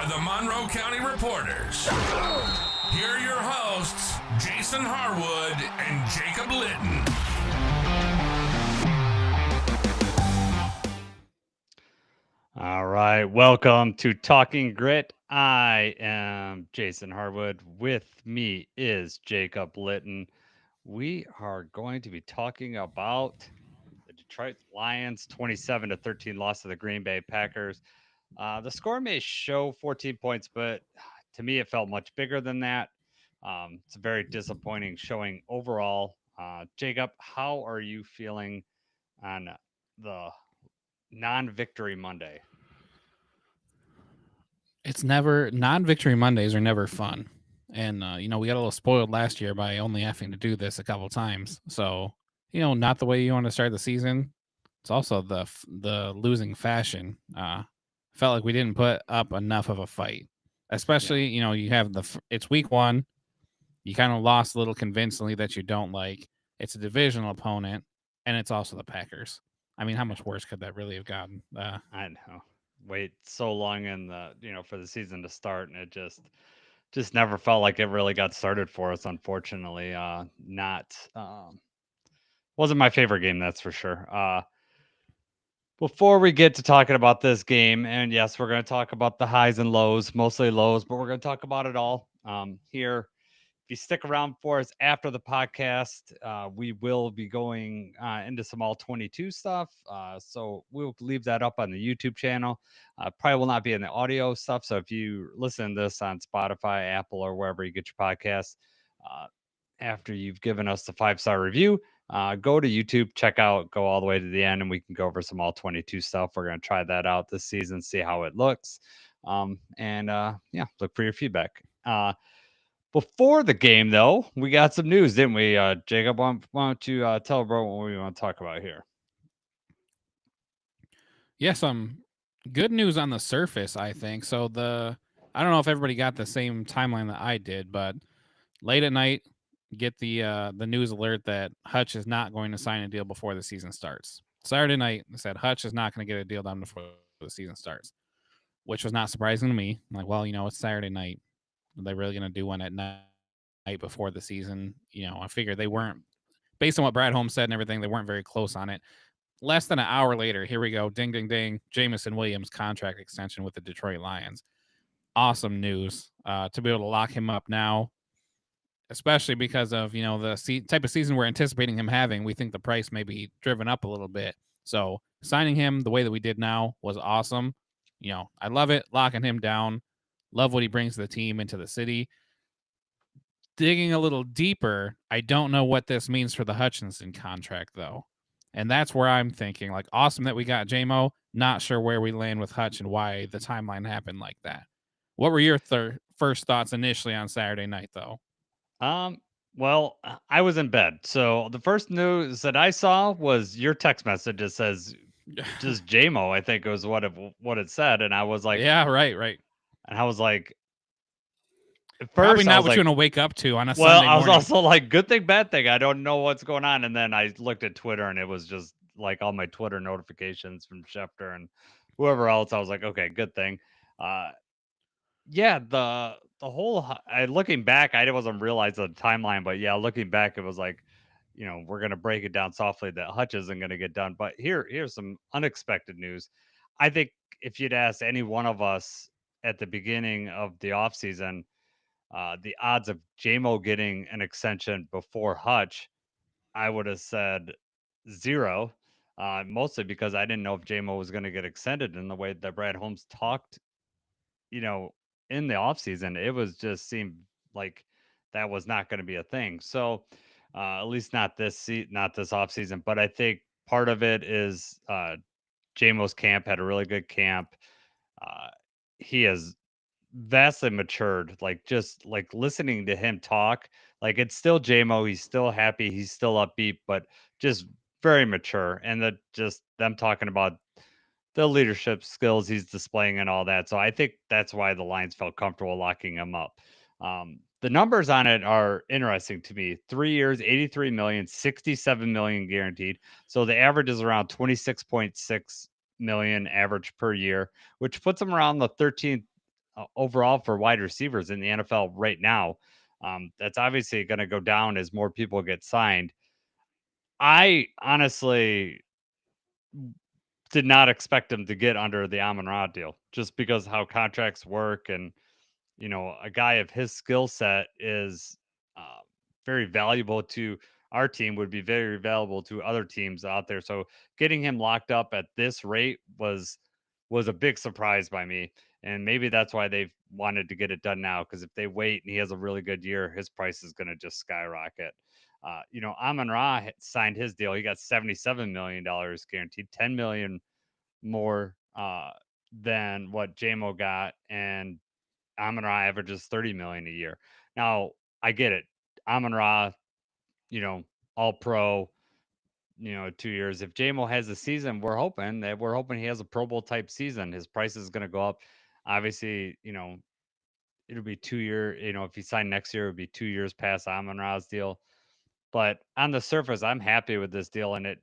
are the Monroe County Reporters. Here are your hosts, Jason Harwood and Jacob Litton. All right, welcome to Talking Grit. I am Jason Harwood. With me is Jacob Litton. We are going to be talking about the Detroit Lions 27-13 loss to the Green Bay Packers. The score may show 14 points, but to me, it felt much bigger than that. It's a very disappointing showing overall. Jacob, how are you feeling on the non-victory Monday? It's never non-victory Mondays are never fun, and we got a little spoiled last year by only having to do this a couple times. So not the way you want to start the season. It's also the losing fashion. Felt like we didn't put up enough of a fight, especially you have it's week one. You kind of lost a little convincingly that you don't like. It's a divisional opponent, and it's also the Packers. I mean, how much worse could that really have gotten? I know. Wait so long in the for the season to start, and it just never felt like it really got started for us. Unfortunately, not wasn't my favorite game, that's for sure. Before we get to talking about this game, and yes, we're going to talk about the highs and lows, mostly lows, but we're going to talk about it all here. If you stick around for us after the podcast, we will be going into some all 22 stuff. So we'll leave that up on the YouTube channel. Probably will not be in the audio stuff. So if you listen to this on Spotify, Apple, or wherever you get your podcasts, uh, after you've given us the 5-star review, go to YouTube, check out, go all the way to the end, and we can go over some all 22 stuff. We're going to try that out this season, see how it looks. Yeah, look for your feedback. Before the game, though, we got some news, didn't we, Jacob? Why don't you tell bro what we want to talk about here? Yes, good news on the surface, I think. So I don't know if everybody got the same timeline that I did, but late at night, get the news alert that Hutch is not going to sign a deal before the season starts. Saturday night, they said Hutch is not going to get a deal done before the season starts, which was not surprising to me. I'm like, well, it's Saturday night. Are they really going to do one at night before the season? I figured they weren't, based on what Brad Holmes said and everything, they weren't very close on it. Less than an hour later, here we go. Ding, ding, ding. Jamison Williams contract extension with the Detroit Lions. Awesome news to be able to lock him up now, especially because of the type of season we're anticipating him having. We think the price may be driven up a little bit. So signing him the way that we did now was awesome. I love it. Locking him down. Love what he brings to the team, into the city. Digging a little deeper, I don't know what this means for the Hutchinson contract, though. And that's where I'm thinking, like, awesome that we got JMO. Not sure where we land with Hutch and why the timeline happened like that. What were your first thoughts initially on Saturday night, though? Well, I was in bed. So the first news that I saw was your text message. It says just JMO, I think was what it said. And I was like, Yeah, right. and I was like, at Probably first I not was what you like, want to wake up to on a well, Sunday I was morning. also like, good thing, bad thing. I don't know what's going on. And then I looked at Twitter and it was just like all my Twitter notifications from Schefter and whoever else. I was like, okay, good thing. Uh, yeah, the whole looking back, I wasn't realizing the timeline, but yeah, looking back, it was like, we're gonna break it down softly that Hutch isn't gonna get done. But here's some unexpected news. I think if you'd asked any one of us at the beginning of the offseason, the odds of JMO getting an extension before Hutch, I would have said zero. Mostly because I didn't know if JMO was going to get extended in the way that Brad Holmes talked, you know, in the offseason. It was just seemed like that was not going to be a thing. So, at least not this offseason. But I think part of it is JMO's camp had a really good camp. Uh, he has vastly matured. Like just like listening to him talk, like it's still JMO. He's still happy. He's still upbeat, but just very mature. And that just them talking about the leadership skills he's displaying and all that. So I think that's why the Lions felt comfortable locking him up. The numbers on it are interesting to me. 3 years, 83 million, 67 million guaranteed. So the average is around 26.6 million average per year, which puts him around the 13th overall for wide receivers in the NFL right now. That's obviously going to go down as more people get signed. I honestly did not expect him to get under the Amon Ra deal just because how contracts work. And, a guy of his skill set is uh, very valuable to our team, would be very valuable to other teams out there. So getting him locked up at this rate was a big surprise by me. And maybe that's why they've wanted to get it done now. Because if they wait and he has a really good year, his price is going to just skyrocket. Amon Ra signed his deal. He got $77 million guaranteed, 10 million more than what JMO got, and Amon Ra averages 30 million a year. Now, I get it. Amon Ra, you know, all pro, 2 years. If JMO has a season, we're hoping he has a Pro Bowl type season. His price is going to go up. Obviously, it'll be 2 year. If he signed next year, it would be 2 years past Amon Ra's deal. But on the surface, I'm happy with this deal, and it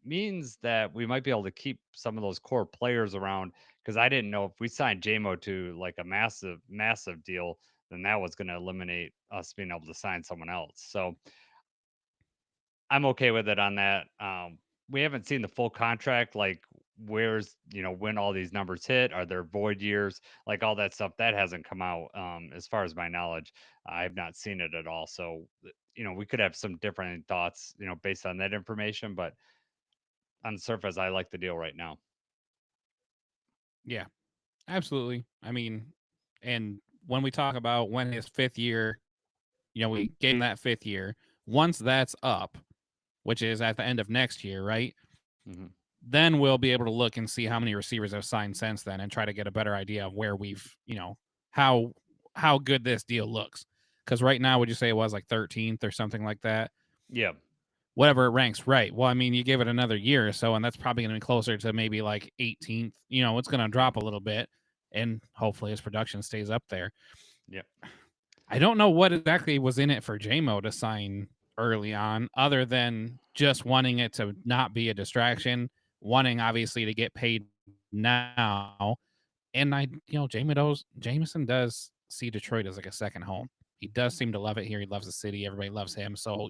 means that we might be able to keep some of those core players around. Because I didn't know if we signed JMO to like a massive, massive deal, then that was going to eliminate us being able to sign someone else. So I'm okay with it on that. We haven't seen the full contract, like where's when all these numbers hit. Are there void years? Like all that stuff that hasn't come out. As far as my knowledge, I've not seen it at all. So we could have some different thoughts, based on that information. But on the surface, I like the deal right now. Yeah, absolutely. I mean, and when we talk about when his fifth year, we gave him that fifth year. Once that's up, which is at the end of next year, right? Hmm. Then we'll be able to look and see how many receivers have signed since then and try to get a better idea of where we've, how how good this deal looks. Because right now, would you say it was like 13th or something like that? Yeah. Whatever it ranks, right? Well, I mean, you give it another year or so, and that's probably going to be closer to maybe like 18th. It's going to drop a little bit, and hopefully his production stays up there. Yeah. I don't know what exactly was in it for JMO to sign early on, other than just wanting it to not be a distraction, wanting obviously to get paid now. And Jameson does see Detroit as like a second home. He does seem to love it here. He loves the city. Everybody loves him. So,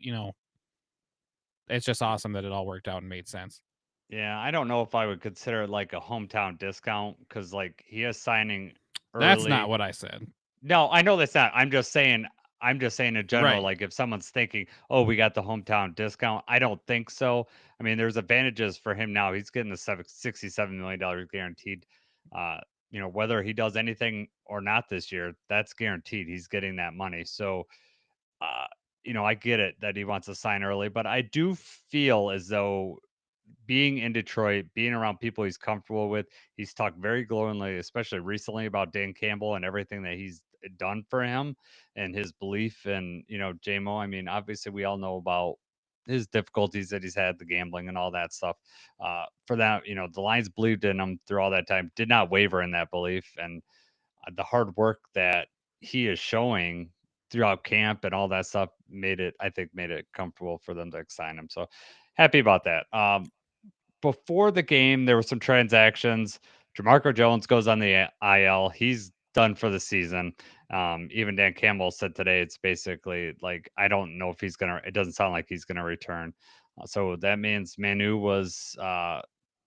it's just awesome that it all worked out and made sense. Yeah. I don't know if I would consider it like a hometown discount because like he is signing That's not early. what I said. No, I know that's not. I'm just saying in general, Right. like if someone's thinking, "Oh, we got the hometown discount," I don't think so. I mean, there's advantages for him now. He's getting the $67 million guaranteed. Uh, whether he does anything or not this year, that's guaranteed. He's getting that money. So, uh, I get it that he wants to sign early, but I do feel as though being in Detroit, being around people he's comfortable with, he's talked very glowingly, especially recently, about Dan Campbell and everything that he's done for him and his belief in, JMO. I mean, obviously, we all know about his difficulties that he's had, the gambling and all that stuff. For that, the Lions believed in him through all that time, did not waver in that belief. And the hard work that he is showing throughout camp and all that stuff I think, made it comfortable for them to sign him. So happy about that. Before the game, there were some transactions. Jamarco Jones goes on the IL. He's done for the season. Even Dan Campbell said today it's basically like I don't know if he's gonna. It doesn't sound like he's gonna return. So that means Manu was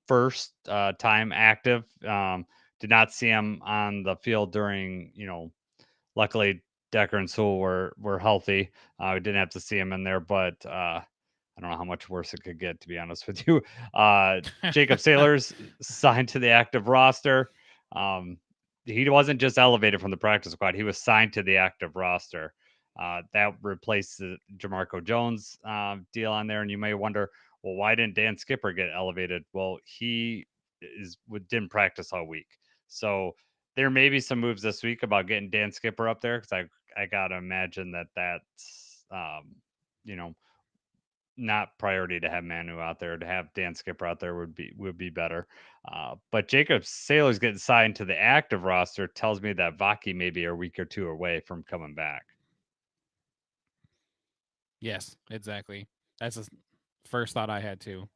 first time active. Did not see him on the field during. Luckily Decker and Sewell were healthy. We didn't have to see him in there, but I don't know how much worse it could get, to be honest with you. Jacob Sailors signed to the active roster. Um, he wasn't just elevated from the practice squad; he was signed to the active roster. That replaced the Jamarco Jones deal on there, and you may wonder, well, why didn't Dan Skipper get elevated? Well, he didn't practice all week, so there may be some moves this week about getting Dan Skipper up there because I gotta imagine that's you know not priority to have Manu out there. To have Dan Skipper out there would be better. But Jacob Saylor's getting signed to the active roster tells me that Vaki may be a week or two away from coming back. Yes, exactly. That's the first thought I had too.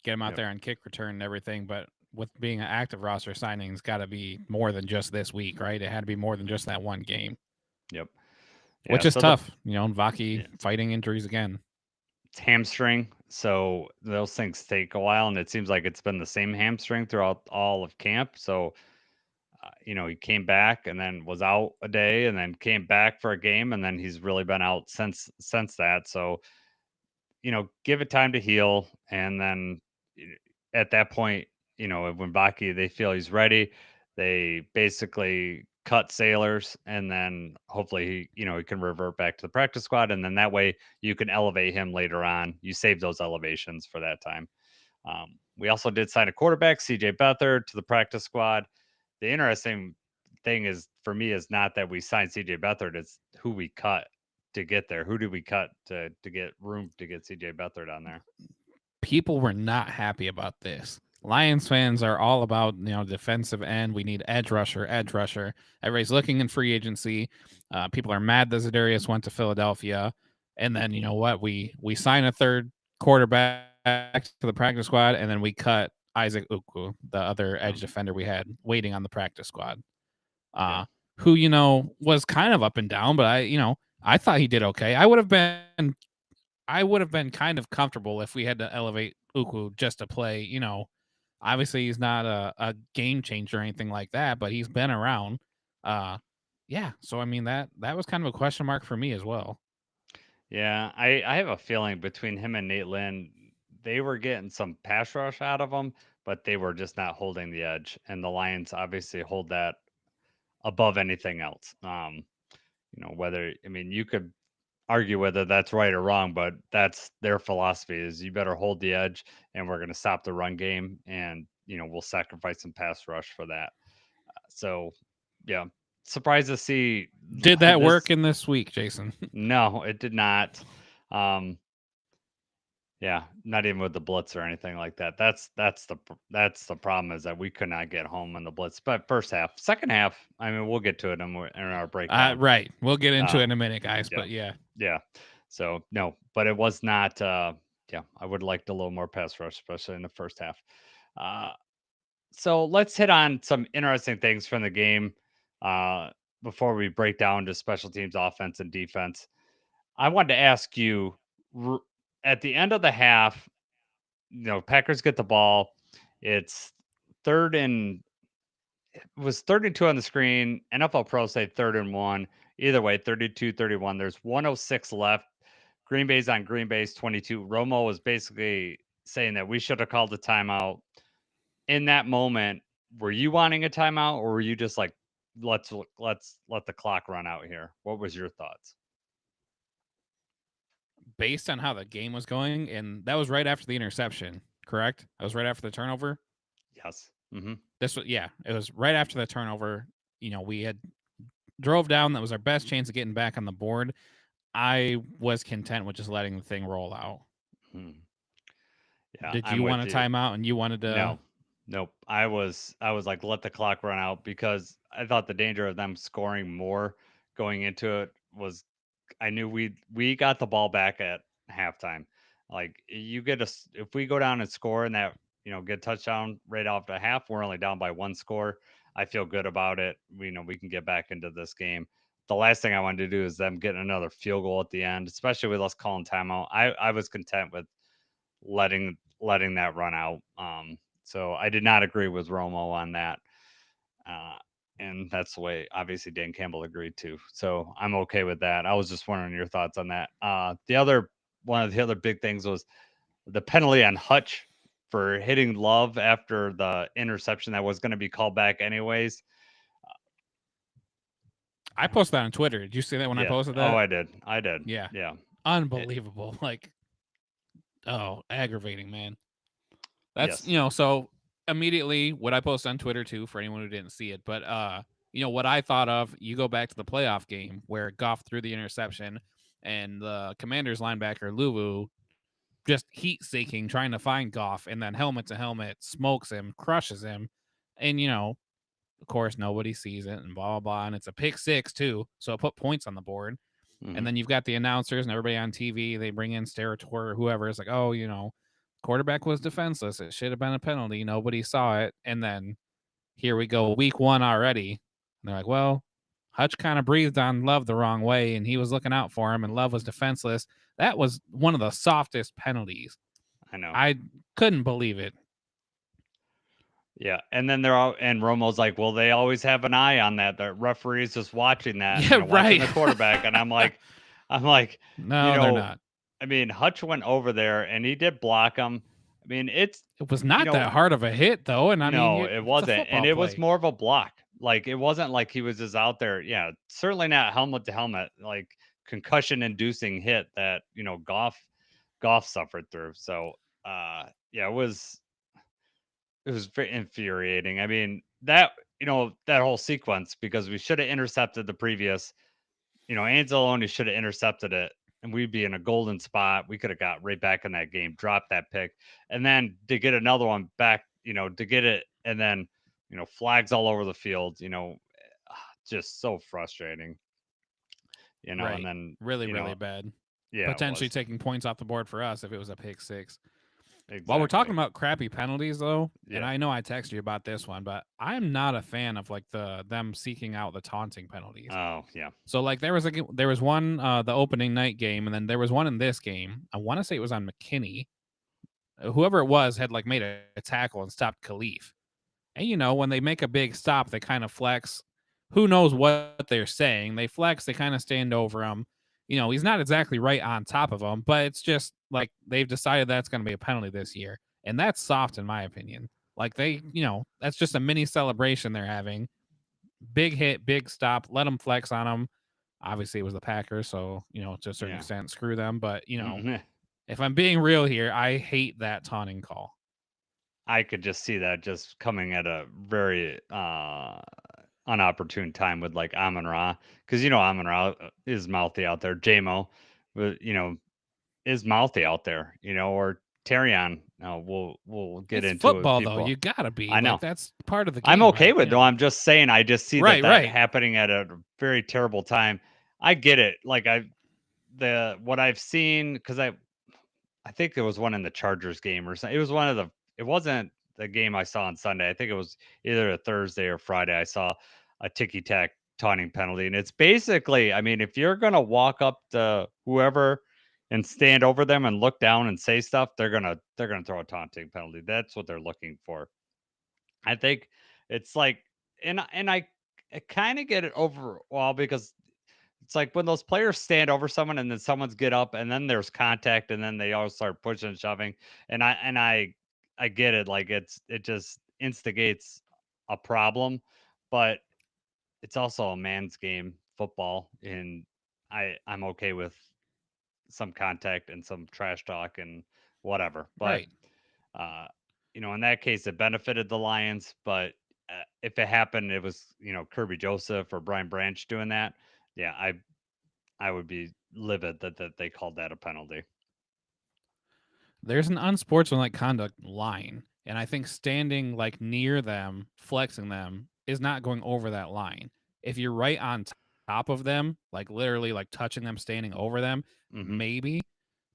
Get him out Yep. there on kick return and everything. But with being an active roster signing, it's got to be more than just this week, right? It had to be more than just that one game. Yep. Which Yeah. is So tough. Vaki yeah, fighting injuries again. it's hamstring. So those things take a while, and it seems like it's been the same hamstring throughout all of camp. So he came back and then was out a day, and then came back for a game, and then he's really been out since that. So give it time to heal, and then at that point, when Baki they feel he's ready, they basically cut Sailors, and then hopefully he can revert back to the practice squad, and then that way you can elevate him later on. You save those elevations for that time. We also did sign a quarterback, CJ Beathard, to the practice squad. The interesting thing is for me is not that we signed CJ Beathard, it's who we cut to get there. Who did we cut to get room to get CJ Beathard on there? People were not happy about this. Lions fans are all about defensive end. We need edge rusher, edge rusher. Everybody's looking in free agency. People are mad that Zadarius went to Philadelphia, and then you know what? We sign a third quarterback to the practice squad, and then we cut Isaac Ukwu, the other edge defender we had waiting on the practice squad. Who was kind of up and down, but I thought he did okay. I would have been kind of comfortable if we had to elevate Ukwu just to play. Obviously he's not a game changer or anything like that, but he's been around. Yeah. So I mean that was kind of a question mark for me as well. Yeah, I have a feeling between him and Nate Lynn, they were getting some pass rush out of him, but they were just not holding the edge. And the Lions obviously hold that above anything else. Whether you could argue whether that's right or wrong, but that's their philosophy is you better hold the edge, and we're going to stop the run game, and we'll sacrifice some pass rush for that. So yeah, surprised to see Did that this. work in this week, Jason? No, it did not. Yeah, not even with the blitz or anything like that. That's the problem is that we could not get home in the blitz. But first half, second half, I mean, we'll get to it in our breakdown. Right. We'll get into it in a Uh, minute, guys. yeah, But yeah, yeah. So no, but it was not. Yeah, I would like a little more pass rush, especially in the first half. Uh, so let's hit on some interesting things from the game before we break down to special teams, offense, and defense. I wanted to ask you at the end of the half, Packers get the ball. It's third and it was 32 on the screen. NFL Pro say third and one. Either way, 32-31. There's 106 left. Green Bay's on Green Bay's 22. Romo was basically saying that we should have called the timeout. In that moment, were you wanting a timeout, or were you just like, let's let the clock run out here? What was your thoughts? based on how the game was going, and that was right after the interception, correct? That was right after the turnover. Yes. Mm-hmm. It was right after the turnover. We had drove down. That was our best chance of getting back on the board. I was content with just letting the thing roll out. Hmm. Yeah, Did I'm you want with a you. timeout and you wanted to? No, nope. I was like, let the clock run out because I thought the danger of them scoring more going into it was I knew we got the ball back at halftime. Like you get us if we go down and score and that get a touchdown right off the half, we're only down by one score. I feel good about it. We can get back into this game. The last thing I wanted to do is them getting another field goal at the end, especially with us calling timeout. I was content with letting that run out. So I did not agree with Romo on that. Uh, and that's the way obviously Dan Campbell agreed to. So I'm okay with that. I was just wondering your thoughts on that. One of the other big things was the penalty on Hutch for hitting Love after the interception that was going to be called back anyways. I posted that on Twitter. Did you see that when I Yeah. posted that? Oh, I did. Yeah. Yeah. Unbelievable. Aggravating, man. That's Yes. so immediately what I posted on Twitter too for anyone who didn't see it. But what I thought of, you go back to the playoff game where Goff threw the interception and the Commanders linebacker Luvu just heat seeking, trying to find Goff, and then helmet to helmet smokes him, crushes him, and of course nobody sees it and blah blah blah. And it's a pick six too, so it put points on the board. Mm-hmm. And then you've got the announcers and everybody on TV. They bring in Sterator or whoever. It's like, oh, quarterback was defenseless. It should have been a penalty. Nobody saw it. And then here we go, week 1 already. And they're like, well, Hutch kind of breathed on Love the wrong way, and he was looking out for him, and Love was defenseless. That was one of the softest penalties. I know. I couldn't believe it. Yeah, and then they're all, and Romo's like, well, they always have an eye on that. The referee's just watching that, Yeah, watching the right. quarterback. And I'm like, No, they're not. I mean, Hutch went over there and he did block him. I mean, It was not that hard of a hit, though. And I no, mean, it it's a wasn't, and football it was play. more of a block. Like it wasn't like he was just out there. Yeah, certainly not helmet to helmet, like concussion-inducing hit that Goff suffered through. So, yeah, it was very infuriating. I mean, that whole sequence, because we should have intercepted the previous, Anzalone should have intercepted it and we'd be in a golden spot. We could have got right back in that game, dropped that pick, and then to get another one back, to get it, and then, flags all over the field, just so frustrating, Right. and then really bad. Yeah, Potentially taking points off the board for us if it was a pick six. exactly. While we're talking about crappy penalties, though, and Yeah. I know I texted you about this one, but I'm not a fan of like them seeking out the taunting penalties. Oh yeah. So like there was one the opening night game, and then there was one in this game. I want to say it was on McKinney. Whoever it was had like made a tackle and stopped Khalif. And when they make a big stop, they kind of flex. Who knows what they're saying? They flex. They kind of stand over him. He's not exactly right on top of him, but it's just like they've decided that's going to be a penalty this year, and that's soft in my opinion. Like that's just a mini celebration they're having. Big hit, big stop. Let them flex on them. Obviously, it was the Packers, so to a certain extent, screw them. But if I'm being real here, I hate that taunting call. I could just see that just coming at a very unopportune time with like Amon Ra, because Amon Ra is mouthy out there. JMO, but is mouthy out there. Or Terrion. We'll get It's into football, it. Though. You gotta be. I know. Like, that's part of the game. I'm okay with it, though. I'm just saying. I just see that Right. happening at a very terrible time. I get it. Like what I've seen, because I think there was one in the Chargers game or something. It was one of the. It wasn't the game I saw on Sunday. I think it was either a Thursday or Friday. I saw a ticky tack taunting penalty, and it's basically, I mean, if you're gonna walk up to whoever and stand over them and look down and say stuff, they're gonna throw a taunting penalty. That's what they're looking for. I think it's like, and I kind of get it overall, because it's like when those players stand over someone and then someone's get up and then there's contact and then they all start pushing and shoving. And I get it. Like it just instigates a problem, but it's also a man's game, football. And I'm okay with some contact and some trash talk and whatever. But, Right. in that case, it benefited the Lions. But if it happened, it was, Kirby Joseph or Brian Branch doing that. Yeah, I would be livid that they called that a penalty. There's an unsportsmanlike conduct line, and I think standing like near them, flexing them, is not going over that line. If you're right on top of them, like literally like touching them, standing over them, maybe.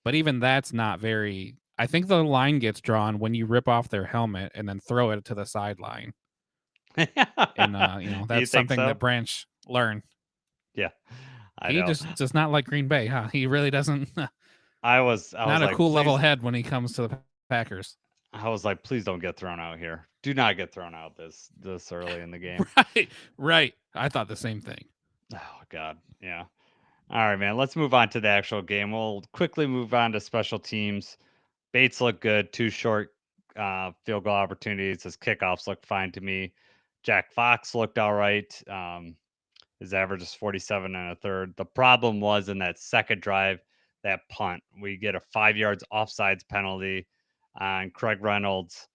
But even that's not very. I think the line gets drawn when you rip off their helmet and then throw it to the sideline. And that's something that Branch learned. Yeah, he just does not like Green Bay, huh? He really doesn't. I was not a cool level head when he comes to the Packers. I was like, please don't get thrown out here. Do not get thrown out this early in the game. Right. I thought the same thing. Oh God, yeah. All right, man. Let's move on to the actual game. We'll quickly move on to special teams. Bates looked good. 2 short field goal opportunities. His kickoffs looked fine to me. Jack Fox looked all right. His average is 47 and a third. The problem was in that second drive, that punt. We get a 5 yards offsides penalty on Craig Reynolds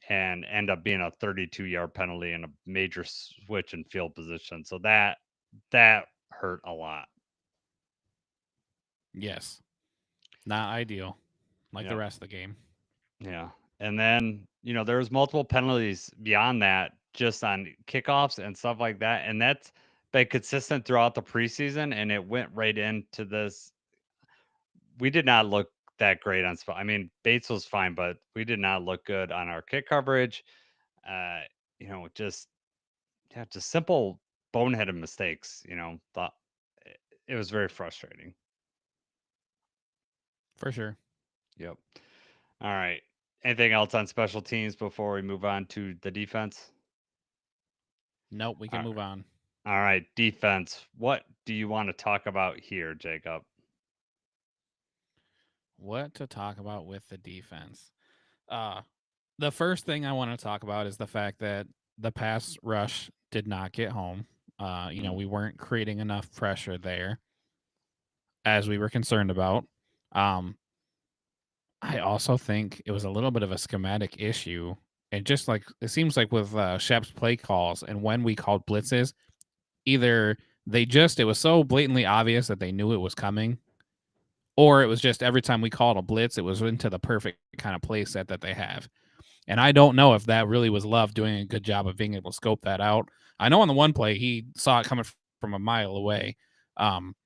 and end up being a 32-yard penalty and a major switch in field position. So that hurt a lot. Yes. Not ideal, like the rest of the game. Yeah. And then, there was multiple penalties beyond that, just on kickoffs and stuff like that. And that's been consistent throughout the preseason, and it went right into this. We did not look that great on spot. I mean, Bates was fine, but we did not look good on our kick coverage. Uh, just yeah, just simple boneheaded mistakes. Thought it was very frustrating. For sure. Yep. All right. Anything else on special teams before we move on to the defense? Nope, we can All move on. all right, defense. What do you want to talk about here, Jacob? What to talk about with the defense? Uh the first thing I want to talk about is the fact that the pass rush did not get home. Mm. We weren't creating enough pressure there as we were concerned about. Um, I also think it was a little bit of a schematic issue. And just like it seems like with Shep's play calls and when we called blitzes, either it was so blatantly obvious that they knew it was coming, or it was just every time we called a blitz, it was into the perfect kind of play set that they have. And I don't know if that really was Love doing a good job of being able to scope that out. I know on the one play he saw it coming from a mile away. Um,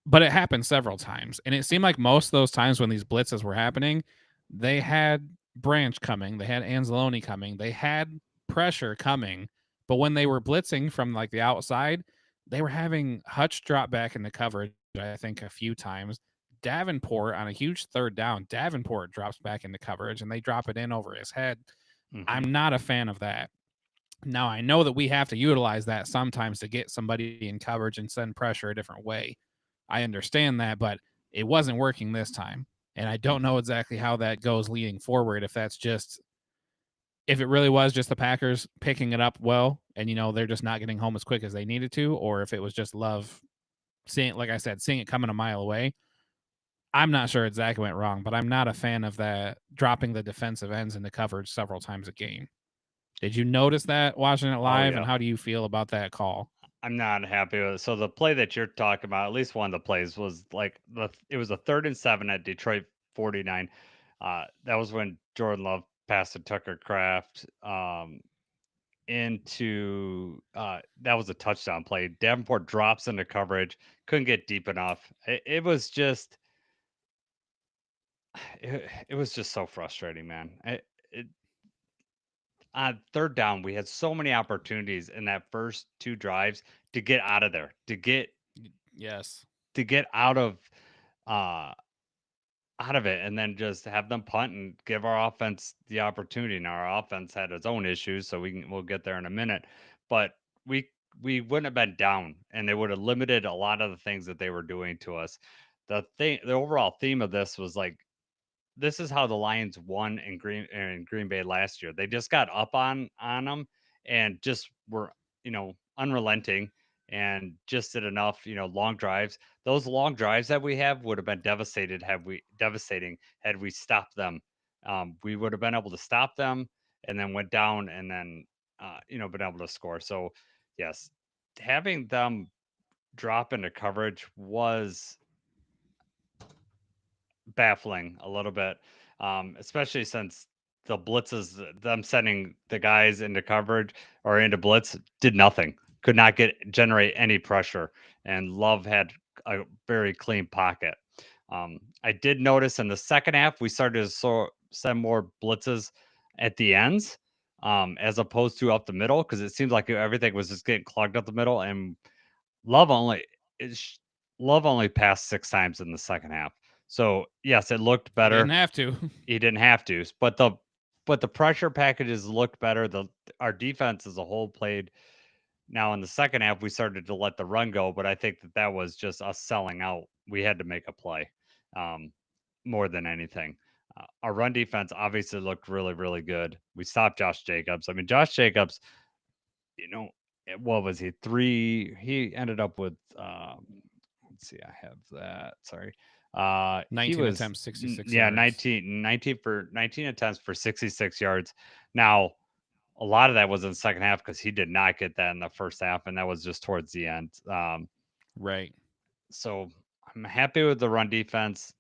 but it happened several times. And it seemed like most of those times when these blitzes were happening, they had Branch coming, they had Anzalone coming, they had pressure coming. But when they were blitzing from like the outside, they were having Hutch drop back into coverage, I think, a few times. Davenport on a huge third down, Davenport drops back into coverage and they drop it in over his head. Mm-hmm. I'm not a fan of that. Now, I know that we have to utilize that sometimes to get somebody in coverage and send pressure a different way. I understand that, but it wasn't working this time. And I don't know exactly how that goes leading forward. If it really was just the Packers picking it up well and, they're just not getting home as quick as they needed to, or if it was just Love seeing, like I said, seeing it coming a mile away. I'm not sure exactly what went wrong, but I'm not a fan of that dropping the defensive ends into coverage several times a game. Did you notice that watching it Oh live? And yeah. how do you feel about that call? I'm not happy with it. So the play that you're talking about, at least one of the plays, was like it was a 3rd and 7 at Detroit 49. That was when Jordan Love passed to Tucker Craft into that was a touchdown play. Davenport drops into coverage, couldn't get deep enough. It was just it was just so frustrating, man. On 3rd down, we had so many opportunities in that first 2 drives to get out of there, Yes. to get uh out of it and then just have them punt and give our offense the opportunity. Now our offense had its own issues, so we'll get there in a minute. But we we wouldn't have been down and they would have limited a lot of the things that they were doing to us. The overall theme of this was like this is how the Lions won in Green Bay last year. They just got up on them and just were unrelenting and just did enough long drives. Those long drives that we have would have been devastating had we stopped them. We would have been able to stop them and then went down and then been able to score. So yes, having them drop into coverage was baffling a little bit, especially since the blitzes, them sending the guys into coverage or into blitz, did nothing. Could not generate any pressure, and Love had a very clean pocket. I did notice in the second half we started to send more blitzes at the ends, as opposed to up the middle, because it seemed like everything was just getting clogged up the middle, and Love only is Love only passed 6 times in the second half. So, yes, it looked He didn't better. have to. He didn't have to, but the pressure packages looked better. Our defense as a whole played. Now in the second half we started to let the run go, but I think that was just us selling out. We had to make a play. Um, More than anything. Our run defense obviously looked really, really good. We stopped Josh Jacobs. I mean, Josh Jacobs, you know, what was he? He ended up with let's see, I have that. Sorry. He 19 was attempts, 66 yeah, yards. 19 attempts for 66 yards. Now, a lot of that was in the second half because he did not get that in the first half, and that was just towards the end. Right. So I'm happy with the run defense.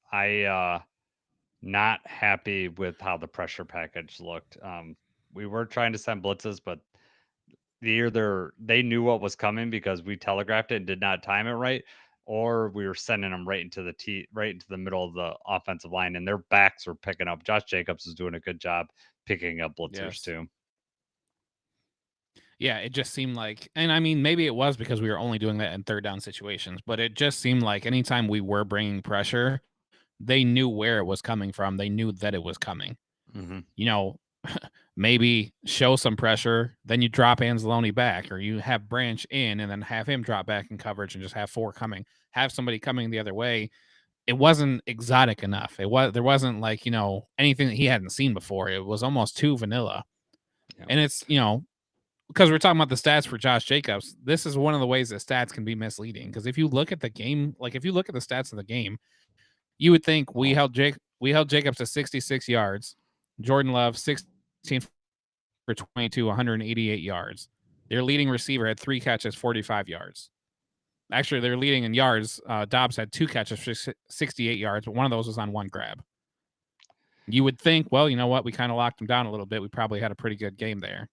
Not happy with how the pressure package looked. We were trying to send blitzes, but either they knew what was coming because we telegraphed it and did not time it right, or we were sending them right into the middle of the offensive line, and their backs were picking up. Josh Jacobs is doing a good job picking up blitzers Yes. too. Yeah, it just seemed like, and I mean, maybe it was because we were only doing that in third down situations, but it just seemed like anytime we were bringing pressure, they knew where it was coming from. They knew that it was coming. Mm-hmm. You know, maybe show some pressure, then you drop Anzalone back, or you have Branch in and then have him drop back in coverage and just have 4 coming. Have somebody coming the other way. It wasn't exotic enough. There wasn't like, anything that he hadn't seen before. It was almost too vanilla. Yeah. And it's, because we're talking about the stats for Josh Jacobs, this is one of the ways that stats can be misleading. Because if you look at the game, like if you look at the stats of the game, you would think we held Jacobs to 66 yards, Jordan Love 16 for 22, 188 yards. Their leading receiver had 3 catches, 45 yards. Actually, their leading in yards, Dobbs had 2 catches for 68 yards, but one of those was on 1 grab. You would think, well, you know what? We kind of locked him down a little bit. We probably had a pretty good game there.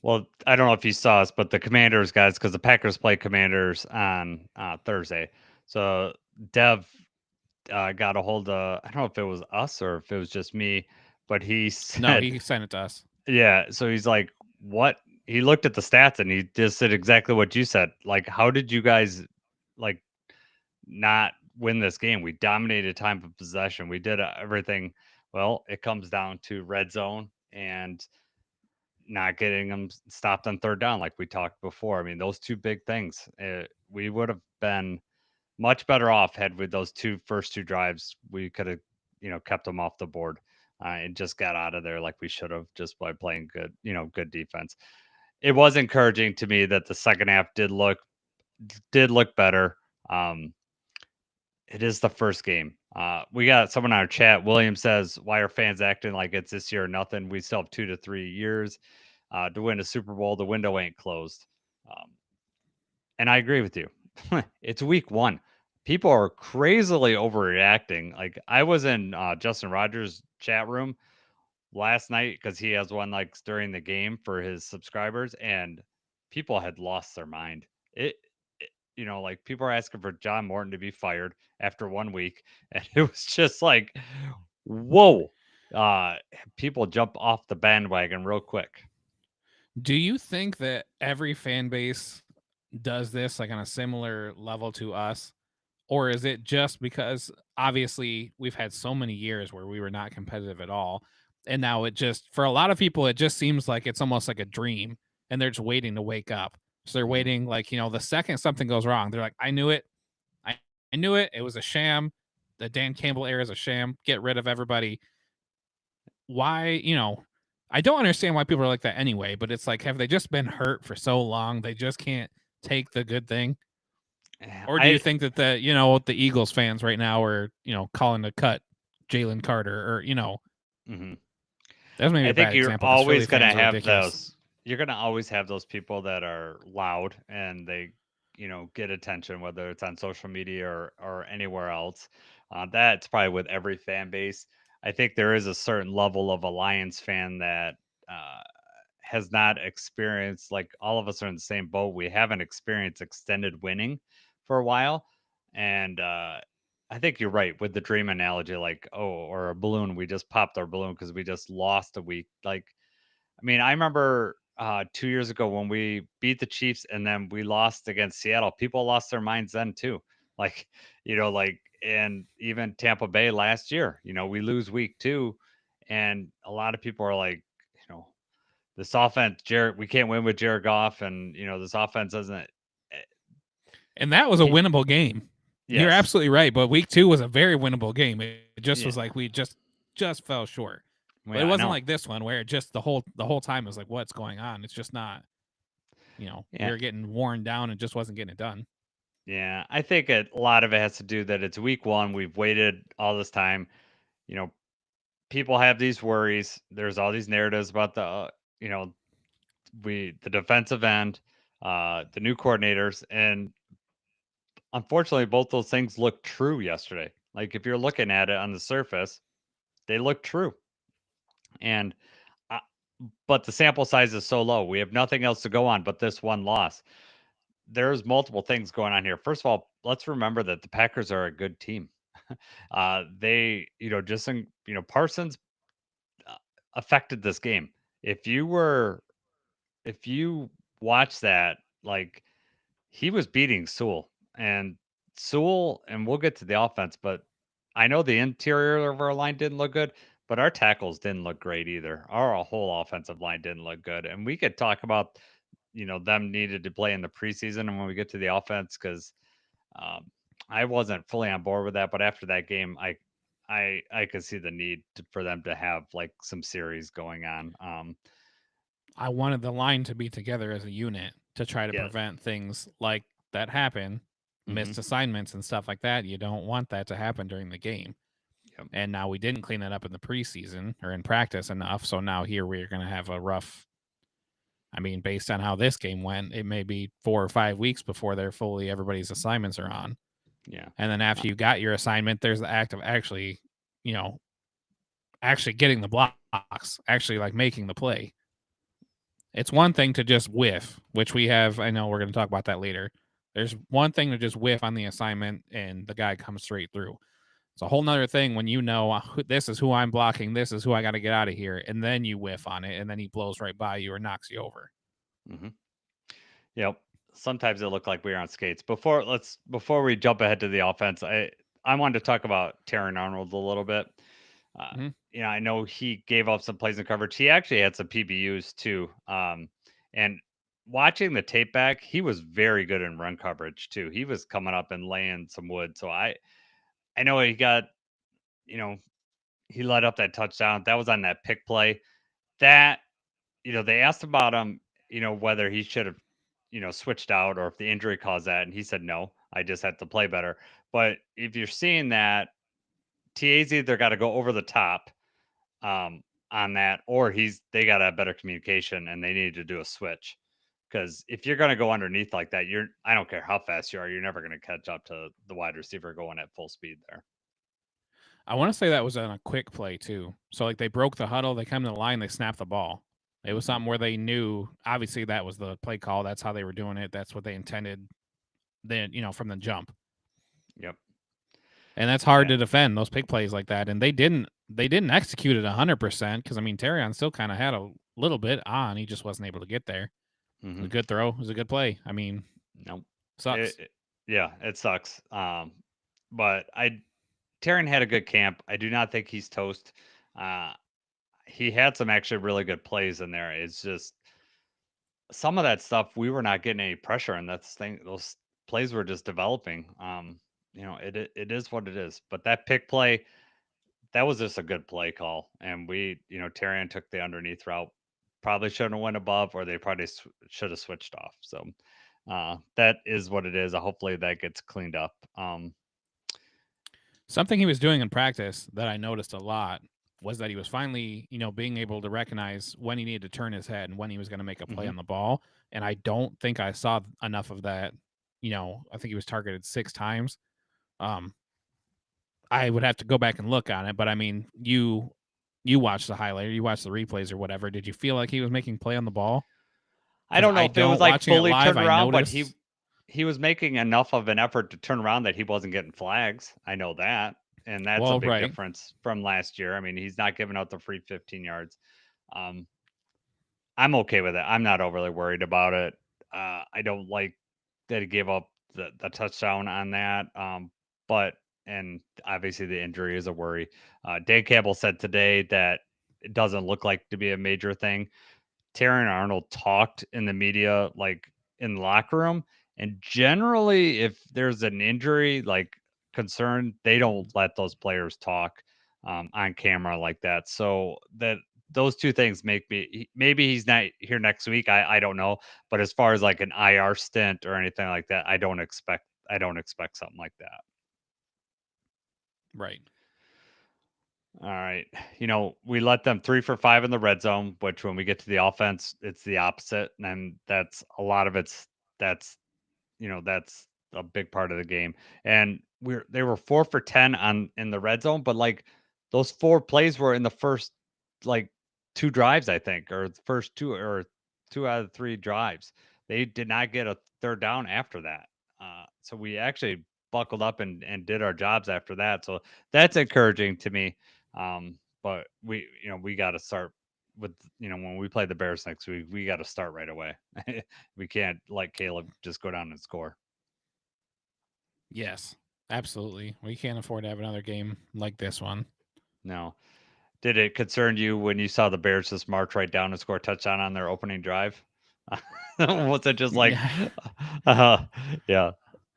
Well, I don't know if you saw us, but the Commanders guys, because the Packers play Commanders on Thursday. So Dev got a hold of, I don't know if it was us or if it was just me, but he said, No, he sent it to us. yeah. So he's like, what? He looked at the stats and he just said exactly what you said. Like, how did you guys like not win this game? We dominated time of possession. We did everything. Well, it comes down to red zone and not getting them stopped on third down, like we talked before. I mean, those two big things. We would have been much better off had with those first two drives. We could have, kept them off the board and just got out of there like we should have just by playing good, good defense. It was encouraging to me that the second half did look better. It is the first game. We got someone in our chat. William says, "Why are fans acting like it's this year or nothing? We still have 2 to 3 years to win a Super Bowl. The window ain't closed." And I agree with you. It's week 1. People are crazily overreacting. Like I was in Justin Rogers' chat room last night because he has one like during the game for his subscribers, and people had lost their mind. Like people are asking for John Morton to be fired after 1 week, and it was just like, whoa. People jump off the bandwagon real quick. Do you think that every fan base does this like on a similar level to us? Or is it just because obviously we've had so many years where we were not competitive at all? And now it just, for a lot of people, it just seems like it's almost like a dream and they're just waiting to wake up. So they're waiting, like, the second something goes wrong, they're like, I knew it. I knew it. It was a sham. The Dan Campbell era is a sham. Get rid of everybody. Why, I don't understand why people are like that anyway, but it's like, have they just been hurt for so long? They just can't take the good thing? Or do you think that the Eagles fans right now are, calling to cut Jalen Carter or, Mm-hmm. that's maybe I a think bad you're example. 'Cause always Philly going to fans are have ridiculous. those. You're going to always have those people that are loud and they, get attention, whether it's on social media or anywhere else. That's probably with every fan base. I think there is a certain level of a Lions fan that has not experienced, like all of us are in the same boat. We haven't experienced extended winning for a while. And I think you're right with the dream analogy, like, oh, or a balloon. We just popped our balloon because we just lost a week. Like, I mean, I remember 2 years ago when we beat the Chiefs and then we lost against Seattle. People lost their minds then too. Like, and even Tampa Bay last year, we lose week 2, and a lot of people are like, this offense, we can't win with Jared Goff, and this offense doesn't. And that was a winnable game. Yes. You're absolutely right. But week 2 was a very winnable game. It just was Yeah. like we just fell short. Well, but it wasn't like this one where it just the whole time was like, what's going on? It's just not. We were getting worn down and just wasn't getting it done. Yeah, I think a lot of it has to do that it's week 1. We've waited all this time. People have these worries. There's all these narratives about the defensive end, the new coordinators, and unfortunately, both those things look true yesterday. Like if you're looking at it on the surface, they look true. And but the sample size is so low. We have nothing else to go on but this one loss. there's multiple things going on here. First of all, let's remember that the Packers are a good team. They, Parsons uh, affected this game. If you were, if you watch that, like he was beating Sewell and we'll get to the offense, but I know the interior of our line didn't look good, but our tackles didn't look great either. Our whole offensive line didn't look good. And we could talk about, them needed to play in the preseason and when we get to the offense, because um, I wasn't fully on board with that. But after that game, I could see the need for them to have like some series going on. I wanted the line to be together as a unit to try to Yeah. prevent things like that happen, Hmm. missed assignments and stuff like that. You don't want that to happen during the game. Yep. And now we didn't clean that up in the preseason or in practice enough. So now here we're going to have a rough. I mean, based on how this game went, it may be 4 or 5 weeks before they're fully everybody's assignments are on. Yeah. And then after you got your assignment, there's the act of actually, actually getting the blocks, actually like making the play. It's one thing to just whiff, which we have. I know we're going to talk about that later. There's one thing to just whiff on the assignment and the guy comes straight through. It's a whole nother thing when this is who I'm blocking, this is who I got to get out of here, and then you whiff on it, and then he blows right by you or knocks you over. Hmm. Yep. Sometimes it looked like we were on skates. Before we jump ahead to the offense, I wanted to talk about Terran Arnold a little bit. Uh, Mhm. I know he gave up some plays in coverage. He actually had some PBUs too. And watching the tape back, he was very good in run coverage too. He was coming up and laying some wood. So I know he got, you know, he let up that touchdown. That was on that pick play. That, they asked about him, whether he should have, switched out or if the injury caused that. And he said, no, I just had to play better. But if you're seeing that, TA's either got to go over the top um, on that, or they got to have better communication and they need to do a switch. Because if you're going to go underneath like that, I don't care how fast you are, you're never going to catch up to the wide receiver going at full speed there. I want to say that was on a quick play too. So like they broke the huddle, they come to the line, they snap the ball. It was something where they knew obviously that was the play call. That's how they were doing it. That's what they intended. Then from the jump, Yep. and that's hard Yeah. to defend those pick plays like that. And they didn't execute it 100% because I mean Terrion still kind of had a little bit on. He just wasn't able to get there. It was a good throw. It was a good play. I mean, Nope. sucks. Yeah, it sucks. But Taryn had a good camp. I do not think he's toast. Uh, he had some actually really good plays in there. It's just some of that stuff we were not getting any pressure, and that's the thing. Those plays were just developing. It is what it is. But that pick play, that was just a good play call, and Taryn took the underneath route. Probably shouldn't have went above, or they probably should have switched off. So that is what it is. Hopefully that gets cleaned up. Something he was doing in practice that I noticed a lot was that he was finally, being able to recognize when he needed to turn his head and when he was going to make a play on the ball. And I don't think I saw enough of that. I think he was targeted 6 times. I would have to go back and look on it, but I mean, you watched the highlight, or you watched the replays or whatever. Did you feel like he was making play on the ball? I don't know if it was like watching it fully live, turned I around, but noticed. he was making enough of an effort to turn around that he wasn't getting flags. I know that. And that's a Well, big right. difference from last year. I mean, he's not giving out the free 15 yards. Um, I'm okay with it. I'm not overly worried about it. I don't like that he gave up the touchdown on that. And obviously the injury is a worry. Dan Campbell said today that it doesn't look like to be a major thing. Terran Arnold talked in the media, like in the locker room, and generally, if there's an injury like concern, they don't let those players talk on camera like that. So that those two things make me maybe he's not here next week. I don't know, but as far as like an IR stint or anything like that, I don't expect something like that. Right. All right. We let them 3 for 5 in the red zone, which when we get to the offense, it's the opposite. And that's a lot of that's a big part of the game. And they were 4 for 10 in the red zone, but like those 4 plays were in the first like 2 drives, I think, or the first 2 or 2 out of 3 drives. they did not get a third down after that. So we actually buckled up and did our jobs after that. So that's encouraging to me. But we got to start with, when we play the Bears next week, we got to start right away. We can't let Caleb just go down and score. Yes, absolutely. We can't afford to have another game like this one. No. Did it concern you when you saw the Bears just march right down and score a touchdown on their opening drive? Was it just like, uh, yeah.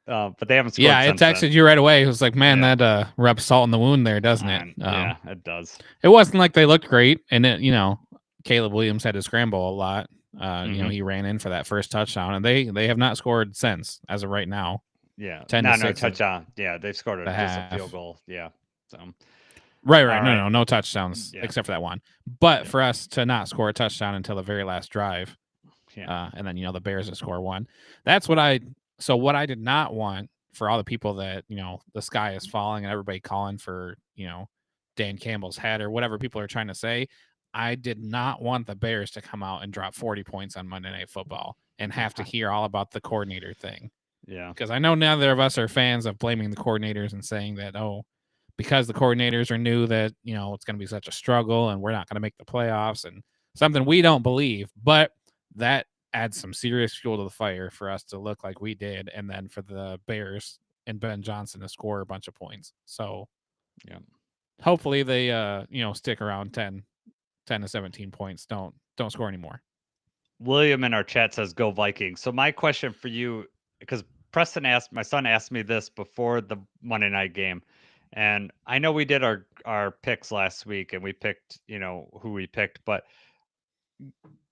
But they haven't Yeah, scored it since then. texted you right away. It was like, man, Yeah. that rubs salt in the wound there, doesn't it? Yeah, it does. It wasn't like they looked great, and Caleb Williams had to scramble a lot. He ran in for that first touchdown, and they have not scored since as of right now. Yeah. 10-6 touchdown. Yeah, they've scored just a half. field goal. Yeah. So, Right. all right. No touchdowns Yeah. except for that one. But Yeah. for us to not score a touchdown until the very last drive, Yeah. and then the Bears to score one. That's what what I did not want for all the people that the sky is falling and everybody calling for Dan Campbell's head or whatever people are trying to say. I did not want the Bears to come out and drop 40 points on Monday Night Football and have to hear all about the coordinator thing. Yeah. Because I know neither of us are fans of blaming the coordinators and saying that, because the coordinators are new that, it's going to be such a struggle and we're not going to make the playoffs and something we don't believe. But that adds some serious fuel to the fire for us to look like we did. And then for the Bears and Ben Johnson to score a bunch of points. So yeah, hopefully they, stick around 10 to 17 points. Don't score anymore. William in our chat says, "Go Vikings." So my question for you, because my son asked me this before the Monday night game, and I know we did our picks last week, and we picked, who we picked, but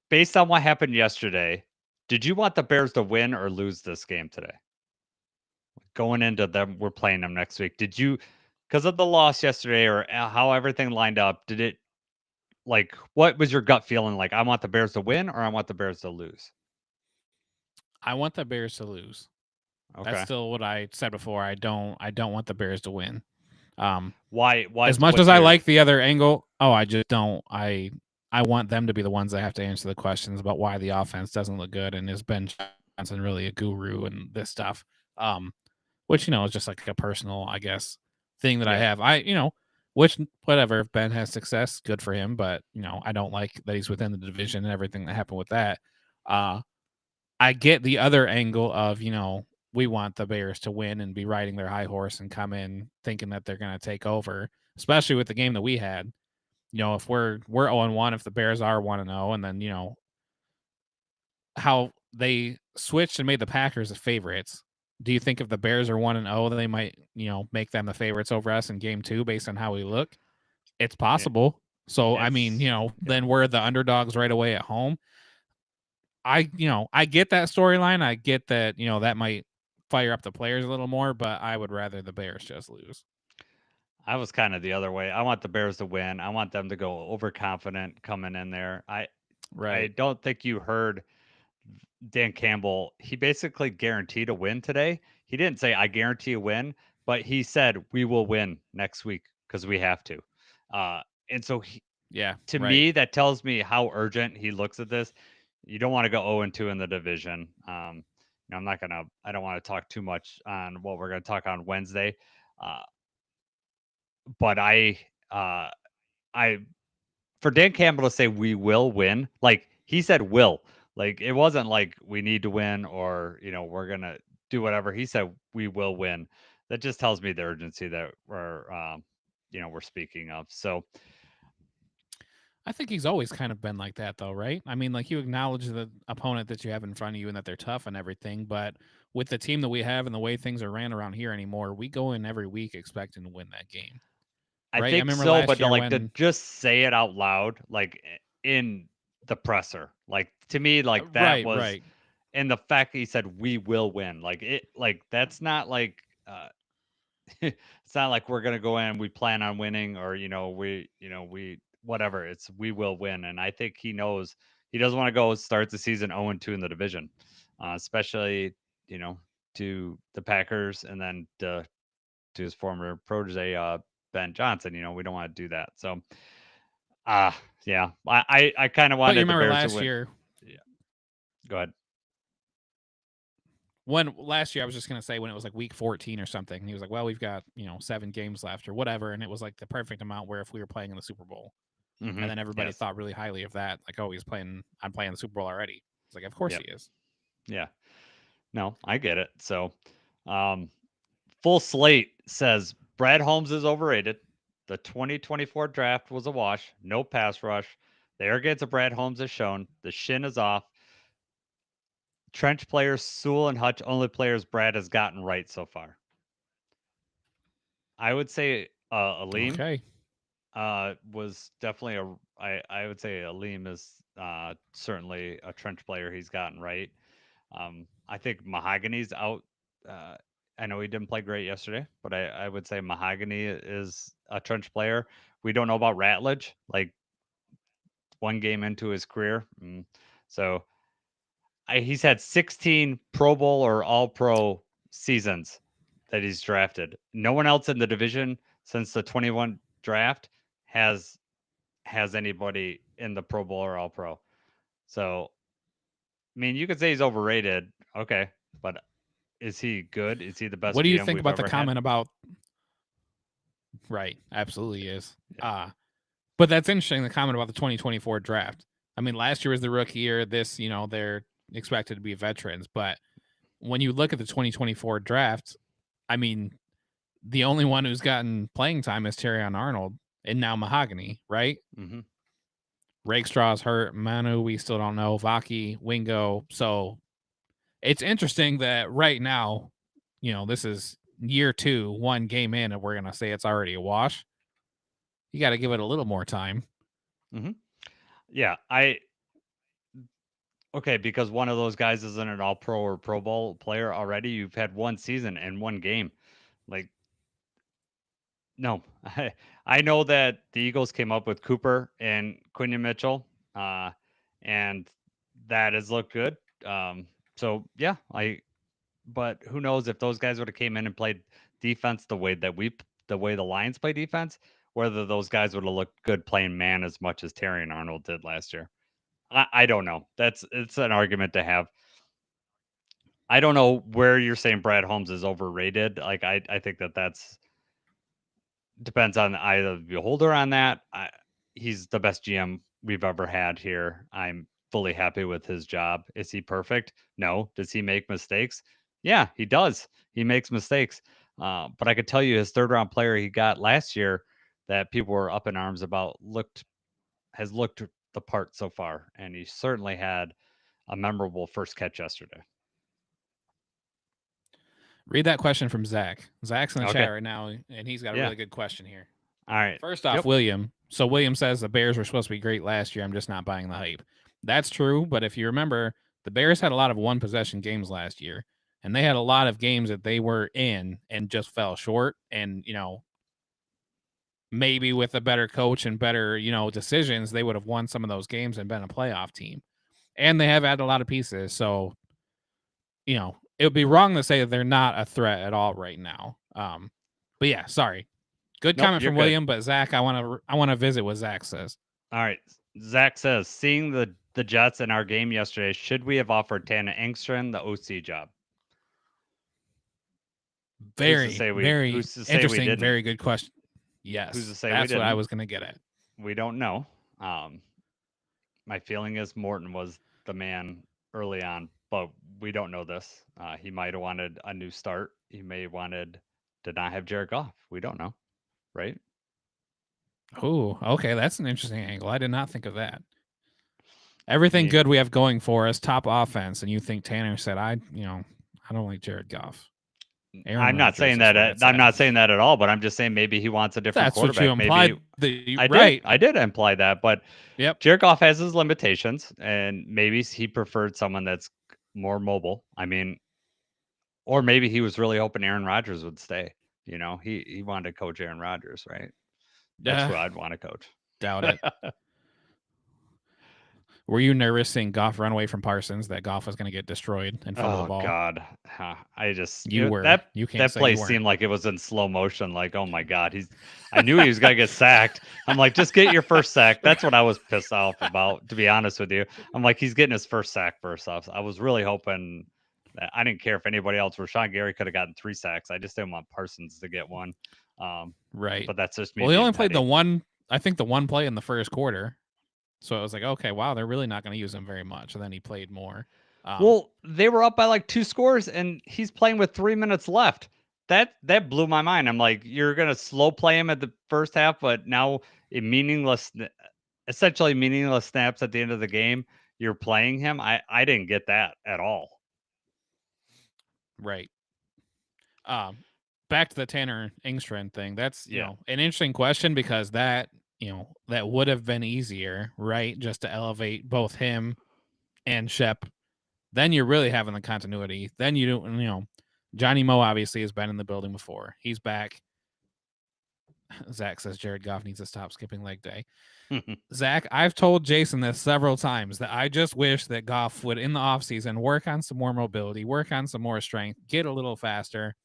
based on what happened yesterday, did you want the Bears to win or lose this game today? Going into them, we're playing them next week. Did you, because of the loss yesterday or how everything lined up, did it, like, what was your gut feeling? Like, I want the Bears to win or I want the Bears to lose? I want the Bears to lose. Okay. That's still what I said before. I don't want the Bears to win. Why? As much as I like the other angle, I just don't. I want them to be the ones that have to answer the questions about why the offense doesn't look good and is Ben Johnson really a guru and this stuff. Which is just like a personal, I guess, thing that I have. Which whatever, if Ben has success, good for him. But I don't like that he's within the division and everything that happened with that. I get the other angle of we want the Bears to win and be riding their high horse and come in thinking that they're going to take over, especially with the game that we had. If we're 0-1, if the Bears are 1-0, and then how they switched and made the Packers the favorites. Do you think if the Bears are 1-0, they might make them the favorites over us in game 2 based on how we look? It's possible. So I mean, then we're the underdogs right away at home. I get that storyline. I get that, that might fire up the players a little more, but I would rather the Bears just lose. I was kind of the other way. I want the Bears to win. I want them to go overconfident coming in there. I don't think you heard Dan Campbell. He basically guaranteed a win today. He didn't say I guarantee a win, but he said we will win next week because we have to. And so me, that tells me how urgent he looks at this. You don't want to go 0-2 in the division. I don't want to talk too much on what we're going to talk on Wednesday. But for Dan Campbell to say we will win, like he said will, like it wasn't like we need to win or we're gonna do whatever. He said we will win. That just tells me the urgency that we're speaking of. So I think he's always kind of been like that, though, right? I mean, like you acknowledge the opponent that you have in front of you and that they're tough and everything, but with the team that we have and the way things are ran around here anymore, we go in every week expecting to win that game. I right? think so, but to just say it out loud, like in the presser, like to me, like that was, right. and the fact that he said we will win, like that's not like it's not like we're gonna go in, we plan on winning, or we whatever. It's we will win, and I think he knows he doesn't want to go start the season 0-2 in the division, especially to the Packers and then to his former protege Ben Johnson. We don't want to do that. So, yeah, I kind of wanted the Bears to win. Year. Yeah, go ahead. when last year I was just gonna say when it was like week 14 or something, he was like, "Well, we've got 7 games left or whatever," and it was like the perfect amount where if we were playing in the Super Bowl, Mm-hmm. and then everybody Yes. thought really highly of that, like, "Oh, I'm playing the Super Bowl already." It's like, of course Yep. he is. Yeah. No, I get it. So, Full Slate says Brad Holmes is overrated. The 2024 draft was a wash. No pass rush. The arrogance of Brad Holmes is shown. The shin is off. Trench players, Sewell and Hutch, only players Brad has gotten right so far. I would say Aleem Okay. was definitely I would say Aleem is certainly a trench player he's gotten right. I think Mahogany's out. Uh, I know he didn't play great yesterday, but I would say Mahogany is a trench player. We don't know about Ratledge, like one game into his career. So he's had 16 Pro Bowl or All Pro seasons that he's drafted. No one else in the division since the 21 draft has anybody in the Pro Bowl or All Pro. So, I mean, you could say he's overrated. Okay, but is he good? Is he the best What do you GM think we've about the ever had? comment about right? Absolutely is. Yeah. But that's interesting, the comment about the 2024 draft. I mean, last year was the rookie year. This, they're expected to be veterans. But when you look at the 2024 draft, I mean, the only one who's gotten playing time is Terrion Arnold and now Mahogany, right? Mm-hmm. Rakestraw's hurt. Manu, we still don't know. Vaki, Wingo. So it's interesting that right now, this is year 2, 1 game in, and we're going to say it's already a wash. You got to give it a little more time. Mm-hmm. Yeah, okay, because one of those guys isn't an All Pro or Pro Bowl player already. You've had one season and one game. Like, no, I know that the Eagles came up with Cooper and Quinion Mitchell, and that has looked good. So yeah, but who knows if those guys would have came in and played defense the way the way the Lions play defense, whether those guys would have looked good playing man as much as Terry and Arnold did last year. I don't know. It's an argument to have. I don't know where you're saying Brad Holmes is overrated. Like I think that's depends on the eye of the beholder on that. He's the best GM we've ever had here. I'm fully happy with his job. Is he perfect? No. Does he make mistakes? Yeah, he does. He makes mistakes. But I could tell you his third round player he got last year that people were up in arms about has looked the part so far, and he certainly had a memorable first catch yesterday. Read that question from Zach. Zach's in the Okay. chat right now, and he's got a Yeah. really good question here. All right. First off, Yep. William. So William says the Bears were supposed to be great last year. I'm just not buying the hype. That's true, but if you remember, the Bears had a lot of one possession games last year, and they had a lot of games that they were in and just fell short. And maybe with a better coach and better decisions, they would have won some of those games and been a playoff team. And they have had a lot of pieces, so it would be wrong to say that they're not a threat at all right now. But yeah, sorry. Good comment from William, but Zach, I want to visit what Zach says. All right. Zach says, seeing the Jets in our game yesterday, should we have offered Tana Engström the OC job? Very interesting, didn't? very good question. Yes, Who's to say that's we what I didn't? was going to get at. We don't know. My feeling is Morton was the man early on, but we don't know this. He might have wanted a new start. He may wanted to not have Jared Goff. We don't know, right? Oh, okay, that's an interesting angle. I did not think of that. Everything good we have going for us, top offense, and you think Tanner said, I don't like Jared Goff. I'm not saying that. I'm not saying that at all. But I'm just saying maybe he wants a different quarterback. That's what you implied. Maybe I did imply that. But yep, Jared Goff has his limitations, and maybe he preferred someone that's more mobile. I mean, or maybe he was really hoping Aaron Rodgers would stay. He wanted to coach Aaron Rodgers, right? That's who I'd want to coach. Doubt it. Were you nervous seeing Goff run away from Parsons, that Goff was going to get destroyed and fumble the ball? Oh God, I just were. That play you seemed like it was in slow motion. Like, oh my God, I knew he was going to get sacked. I'm like, just get your first sack. That's what I was pissed off about, to be honest with you. I'm like, he's getting his first sack first off. I was really hoping I didn't care if anybody else. Rashawn Gary could have gotten 3 sacks. I just didn't want Parsons to get one. Right. But that's just me. Well, he being only played petty. the one play in the first quarter. So I was like, okay, wow, they're really not going to use him very much. And then he played more. Well, they were up by like 2 scores, and he's playing with 3 minutes left. That blew my mind. I'm like, you're gonna slow play him at the first half, but now essentially meaningless snaps at the end of the game. You're playing him. I didn't get that at all. Right. Back to the Tanner Engstrand thing. That's Yeah. an interesting question because that that would have been easier, right? Just to elevate both him and Shep. Then you're really having the continuity. Then you don't, Johnny Moe obviously has been in the building before. He's back. Zach says Jared Goff needs to stop skipping leg day. Zach, I've told Jason this several times that I just wish that Goff would, in the offseason, work on some more mobility, work on some more strength, get a little faster.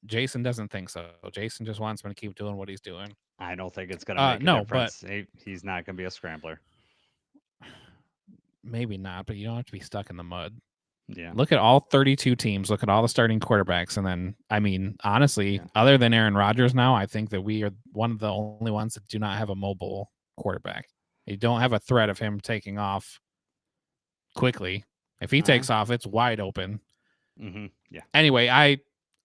Jason doesn't think so. Jason just wants him to keep doing what he's doing. I don't think it's going to make a difference. He's not going to be a scrambler. Maybe not, but you don't have to be stuck in the mud. Yeah. Look at all 32 teams. Look at all the starting quarterbacks. And then, I mean, honestly, other than Aaron Rodgers now, I think that we are one of the only ones that do not have a mobile quarterback. You don't have a threat of him taking off quickly. If he takes off, it's wide open. Mm-hmm. Yeah. Anyway,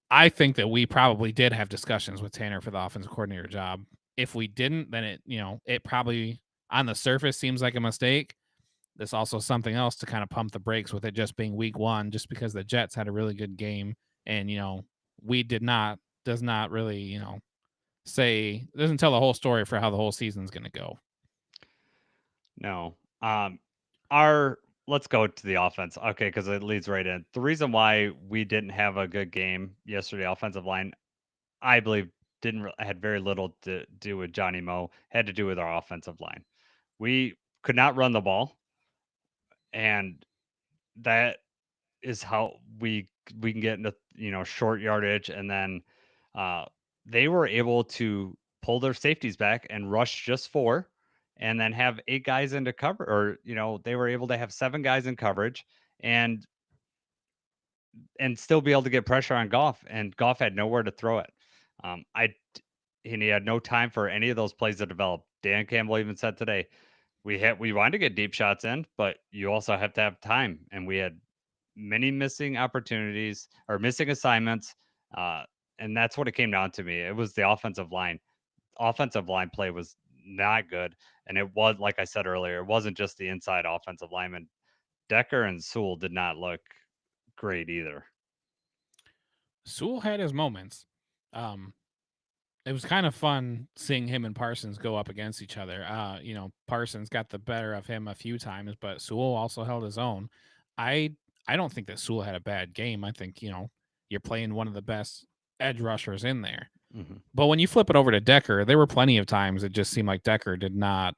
I think that we probably did have discussions with Tanner for the offensive coordinator job. If we didn't, then it probably on the surface seems like a mistake. There's also something else to kind of pump the brakes with it just being week 1, just because the Jets had a really good game. And, we does not really, doesn't tell the whole story for how the whole season's going to go. No. Let's go to the offense. Okay. Cause it leads right in. The reason why we didn't have a good game yesterday, offensive line, I believe had very little to do with Johnny Moe, had to do with our offensive line. We could not run the ball. And that is how we can get into short yardage, and then they were able to pull their safeties back and rush just 4, and then have 8 guys into cover, or they were able to have 7 guys in coverage and still be able to get pressure on Goff, and Goff had nowhere to throw it. And he had no time for any of those plays to develop. Dan Campbell even said today, we wanted to get deep shots in, but you also have to have time, and we had many missing opportunities or missing assignments. And that's what it came down to me. It was the offensive line. Offensive line play was not good. And it was, like I said earlier, it wasn't just the inside offensive lineman. Decker and Sewell did not look great either. Sewell had his moments. It was kind of fun seeing him and Parsons go up against each other. Parsons got the better of him a few times, but Sewell also held his own. I don't think that Sewell had a bad game. I think, you're playing one of the best edge rushers in there. Mm-hmm. But when you flip it over to Decker, there were plenty of times it just seemed like Decker did not,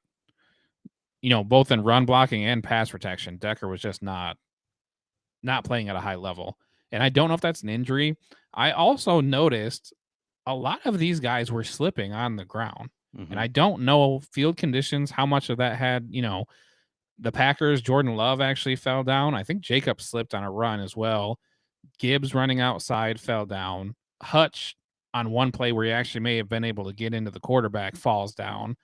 both in run blocking and pass protection, Decker was just not playing at a high level. And I don't know if that's an injury. I also noticed a lot of these guys were slipping on the ground. Mm-hmm. And I don't know field conditions, how much of that had, the Packers, Jordan Love actually fell down. I think Jacob slipped on a run as well. Gibbs running outside fell down. Hutch on one play where he actually may have been able to get into the quarterback falls down.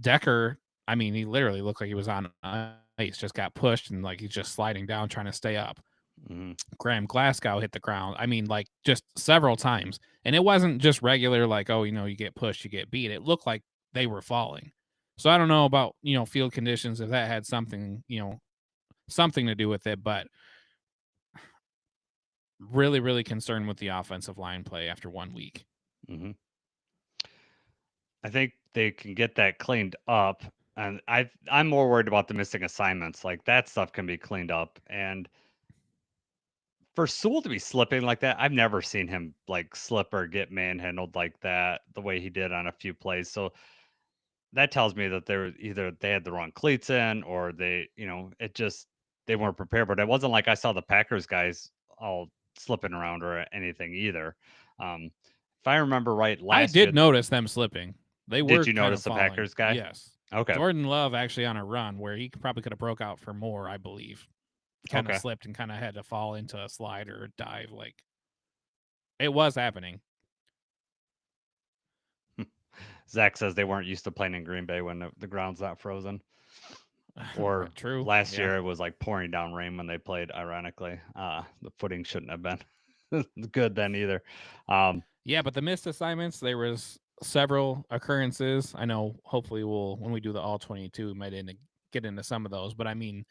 Decker, I mean, he literally looked like he was on ice, just got pushed and like he's just sliding down trying to stay up. Mm-hmm. Graham Glasgow hit the ground. I mean, like just several times. And it wasn't just regular, like, oh, you get pushed, you get beat. It looked like they were falling. So I don't know about, field conditions, if that had something, something to do with it, but really, really concerned with the offensive line play after 1 week. Mm-hmm. I think they can get that cleaned up. And I'm more worried about the missing assignments. Like that stuff can be cleaned up. And for Sewell to be slipping like that, I've never seen him like slip or get manhandled like that the way he did on a few plays. So that tells me that they had the wrong cleats in, or they weren't prepared. But it wasn't like I saw the Packers guys all slipping around or anything either. If I remember right, I did notice them slipping. They were. Did you notice the falling. Packers guy? Yes. Okay. Jordan Love actually on a run where he probably could have broke out for more, I believe. kind of Okay. slipped and kind of had to fall into a slide or a dive. Like it was happening. Zach says they weren't used to playing in Green Bay when the ground's not frozen. Or True. last Yeah. year it was like pouring down rain when they played. Ironically, the footing shouldn't have been good then either. Yeah, but the missed assignments, there was several occurrences. I know hopefully when we do the all 22, we might get into some of those, but I mean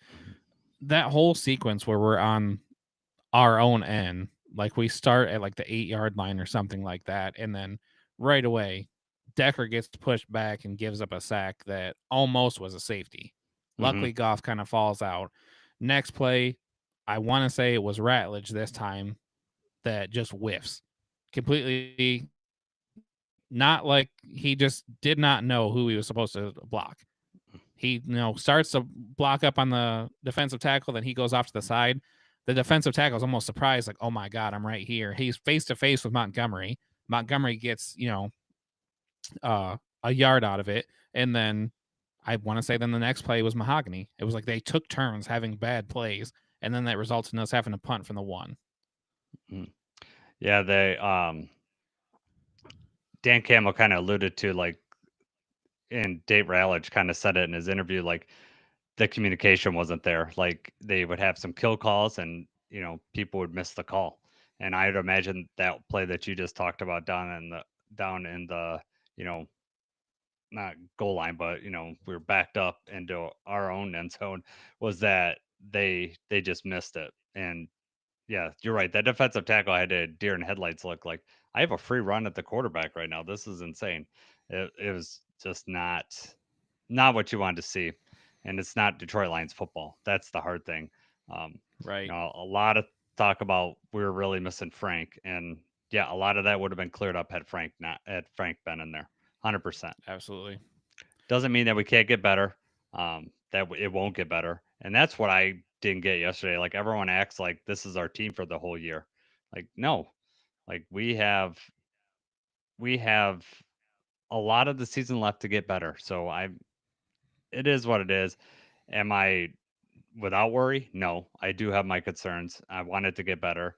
that whole sequence where we're on our own end, like we start at like the 8-yard line or something like that, and then right away Decker gets pushed back and gives up a sack that almost was a safety. Luckily Goff kind of falls out. Next play, I want to say it was Ratledge this time that just whiffs. Completely not like he just did not know who he was supposed to block. He starts to block up on the defensive tackle, then he goes off to the side. The defensive tackle is almost surprised, like, oh my God, I'm right here. He's face to face with Montgomery. Montgomery gets, a yard out of it. And then I want to say then the next play was Mahogany. It was like they took turns having bad plays, and then that results in us having to punt from the 1. Yeah, they Dan Campbell kind of alluded to, like, and Dave Rallich kind of said it in his interview, like the communication wasn't there. Like they would have some kill calls and people would miss the call. And I'd imagine that play that you just talked about down in the you know not goal line, but we were backed up into our own end zone, was that they just missed it. And yeah, you're right. That defensive tackle had a deer in headlights look. Like, I have a free run at the quarterback right now. This is insane. It was just not what you wanted to see, and it's not Detroit Lions football. That's the hard thing. Um, Right. a lot of talk about we were really missing Frank, and yeah, a lot of that would have been cleared up had Frank been in there. 100%. Absolutely. Doesn't mean that we can't get better. It won't get better, and that's what I didn't get yesterday. Like, everyone acts like this is our team for the whole year. Like, no, like we have a lot of the season left to get better. So it is what it is. Am I without worry? No, I do have my concerns. I want it to get better.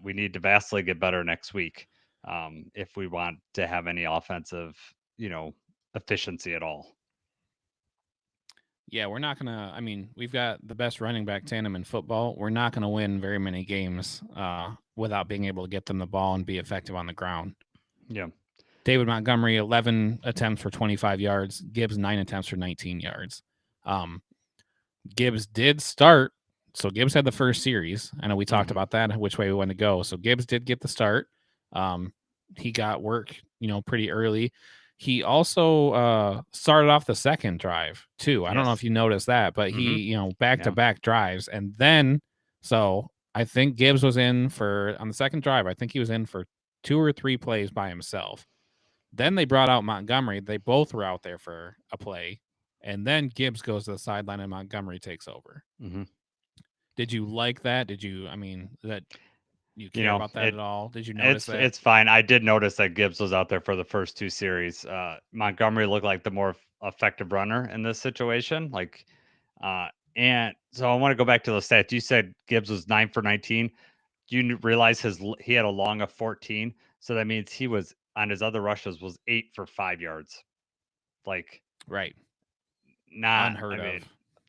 We need to vastly get better next week if we want to have any offensive, efficiency at all. Yeah, we're not gonna. I mean, we've got the best running back tandem in football. We're not gonna win very many games without being able to get them the ball and be effective on the ground. Yeah. David Montgomery, 11 attempts for 25 yards. Gibbs, 9 attempts for 19 yards. Gibbs did start, so Gibbs had the first series. I know we talked about that, which way we want to go. So Gibbs did get the start. He got work, pretty early. He also started off the second drive too. I don't know if you noticed that, but he, back-to-back drives. And then, so I think Gibbs was in on the second drive, I think he was in for 2 or 3 plays by himself. Then they brought out Montgomery. They both were out there for a play. And then Gibbs goes to the sideline and Montgomery takes over. Did you like that? That you care about that at all? Did you notice that? It's fine. I did notice that Gibbs was out there for the first 2 series. Montgomery looked like the more effective runner in this situation. Like, and so I want to go back to the stats. You said Gibbs was 9 for 19. You realize he had a long of 14. So that means he was on his other rushes was 8 for 5 yards. Like, right. not Unheard of.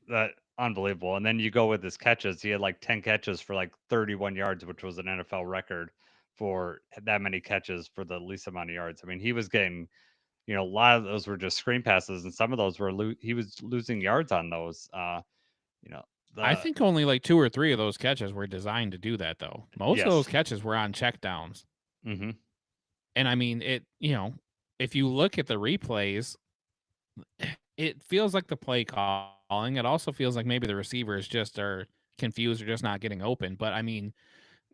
That unbelievable. And then you go with his catches. He had like 10 catches for like 31 yards, which was an NFL record for that many catches for the least amount of yards. I mean, he was getting, a lot of those were just screen passes, and some of those were he was losing yards on those. I think only like 2 or 3 of those catches were designed to do that, though. Most of those catches were on checkdowns. And I mean, if you look at the replays, it feels like the play calling. It also feels like maybe the receivers just are confused or just not getting open. But I mean,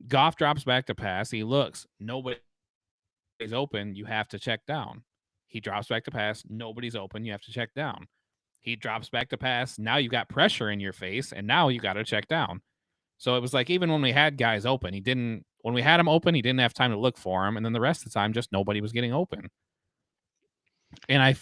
Goff drops back to pass. He looks, nobody's open. You have to check down. He drops back to pass. Nobody's open. You have to check down. He drops back to pass. Now you got pressure in your face, and now you got to check down. So it was like, even when we had guys open, when we had him open, he didn't have time to look for him. And then the rest of the time, just nobody was getting open. And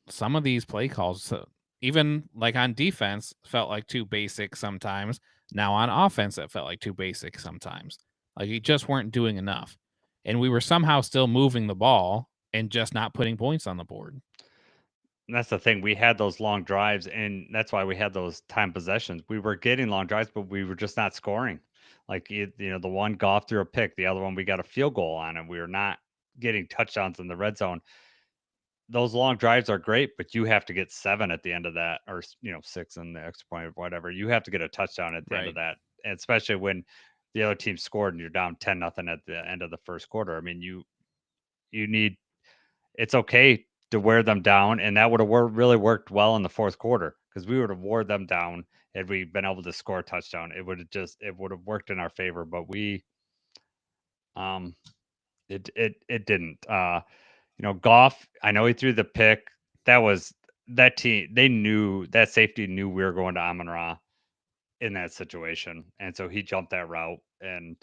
some of these play calls, even like on defense, felt like too basic sometimes. Now on offense, it felt like too basic sometimes. Like you just weren't doing enough. And we were somehow still moving the ball and just not putting points on the board. And that's the thing. We had those long drives, and that's why we had those time possessions. We were getting long drives, but we were just not scoring. Like the one Goff threw a pick, the other one we got a field goal on, and we were not getting touchdowns in the red zone. Those long drives are great, but you have to get 7 at the end of that, or 6 in the extra point or whatever. You have to get a touchdown at the end of Right. that, and especially when the other team scored and you're down 10-0 at the end of the first quarter. I mean, you need it's okay to wear them down, and that would have really worked well in the fourth quarter because we would have wore them down had we been able to score a touchdown. It would have worked in our favor, but we um it didn't. Goff, I know he threw the pick. That team. They knew that safety knew we were going to Amon Ra in that situation, and so he jumped that route and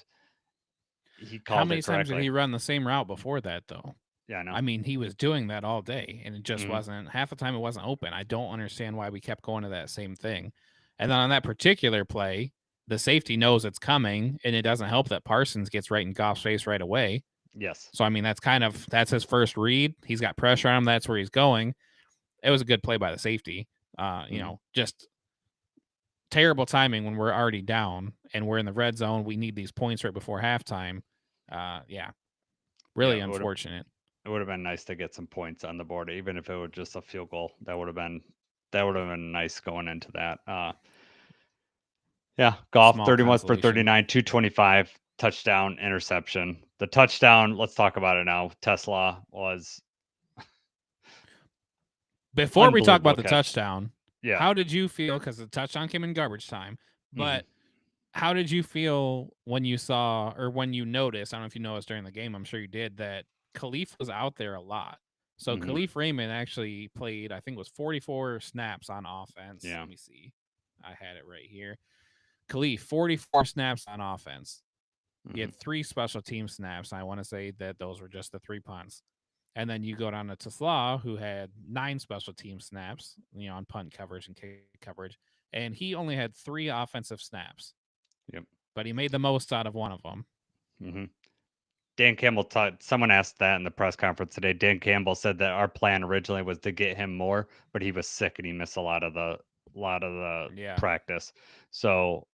he How called many it times did correctly. he run the same route before that, though? Yeah, I know. I mean, he was doing that all day, and it just Mhm. wasn't half the time. It wasn't open. I don't understand why we kept going to that same thing. And then on that particular play, the safety knows it's coming, and it doesn't help that Parsons gets right in Goff's face right away. Yes. So I mean, that's his first read. He's got pressure on him. That's where he's going. It was a good play by the safety. Just terrible timing when we're already down and we're in the red zone. We need these points right before halftime. Yeah, Really unfortunate. it would have been nice to get some points on the board, even if it was just a field goal. That would have been nice going into that. Yeah, Goff Small 31 for consolation. 39, 225, touchdown, interception. The touchdown, let's talk about it now. Tesla was Before we talk unbelievable about the catch. touchdown, Yeah. how did you feel? Because the touchdown came in garbage time, but how did you feel when you saw or when you noticed? I don't know if you noticed during the game. I'm sure you did that Khalif was out there a lot. So Mhm. Khalif Raymond actually played, I think it was 44 snaps on offense. Yeah. Let me see. I had it right here. Khalif, 44 snaps on offense. He Mhm. had 3 special team snaps. I want to say that those were just the 3 punts. And then you go down to Tesla, who had 9 special team snaps, on punt coverage and kick coverage. And he only had 3 offensive snaps. Yep. But he made the most out of one of them. Mhm. Dan Campbell someone asked that in the press conference today. Dan Campbell said that our plan originally was to get him more, but he was sick and he missed a lot of the Yeah. practice. So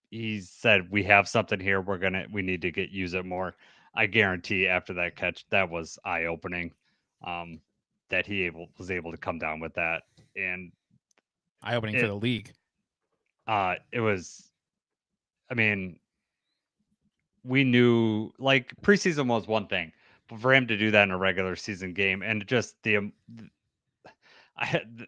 he said we have something here. We need to use it more. I guarantee after that catch, that was eye opening. That was able to come down with that, and Eye opening for it the league. it was. I mean, we knew like preseason was one thing, but for him to do that in a regular season game and just I had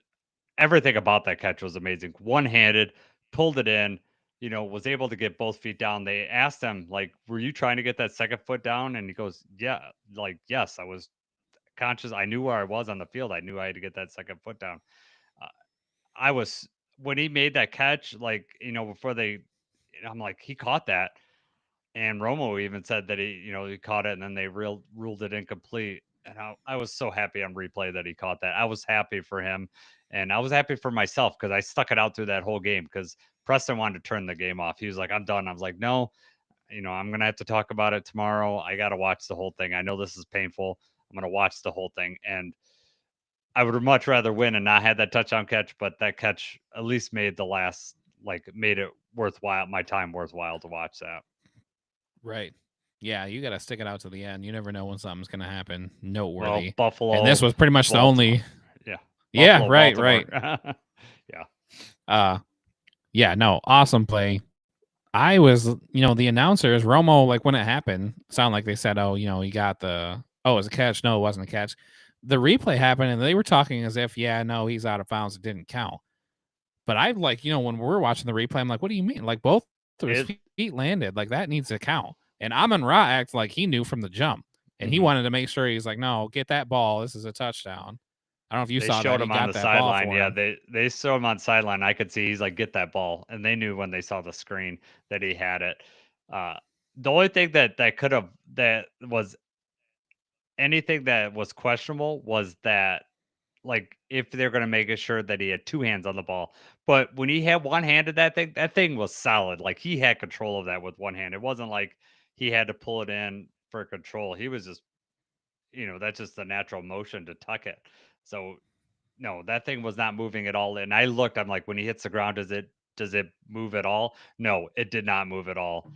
everything about that catch was amazing. One handed, pulled it in, was able to get both feet down. They asked him, like, were you trying to get that second foot down? And he goes, yeah, like, yes, I was conscious. I knew where I was on the field. I knew I had to get that second foot down. Uh, I was, when he made that catch, like, before I'm like, he caught that. And Romo even said that he caught it and then they ruled it incomplete. And I was so happy on replay that he caught that. I was happy for him and I was happy for myself because I stuck it out through that whole game because Preston wanted to turn the game off. He was like, I'm done. I was like, no, I'm going to have to talk about it tomorrow. I got to watch the whole thing. I know this is painful. I'm going to watch the whole thing. And I would much rather win and not have that touchdown catch, but that catch at least made it worthwhile, my time worthwhile to watch that. Right. Yeah, you got to stick it out to the end. You never know when something's going to happen Well, noteworthy. Buffalo, And this was pretty much the Baltimore. only. Yeah. Yeah, Buffalo, right, Baltimore. right. Yeah. Yeah, no, awesome play. I was, the announcers, Romo, like when it happened, sounded like they said, oh, he got it was a catch. No, it wasn't a catch. The replay happened and they were talking as if, yeah, no, he's out of bounds. It didn't count. But I like, when we're watching the replay, I'm like, what do you mean? Like both of his feet landed. Like that needs to count. And Amon Ra acted like he knew from the jump. And he wanted to make sure he's like, no, get that ball. This is a touchdown. I don't know if you They saw showed that. He him on got the that ball sideline. for Yeah, him. they showed him on sideline. I could see he's like, get that ball. And they knew when they saw the screen that he had it. The only thing that was anything that was questionable was that like if they're going to make sure that he had two hands on the ball. But when he had one hand at that thing was solid. Like he had control of that with one hand. It wasn't like he had to pull it in for control. He was just, that's just the natural motion to tuck it. So no, that thing was not moving at all. And I looked, I'm like, when he hits the ground, does it move at all? No, it did not move at all.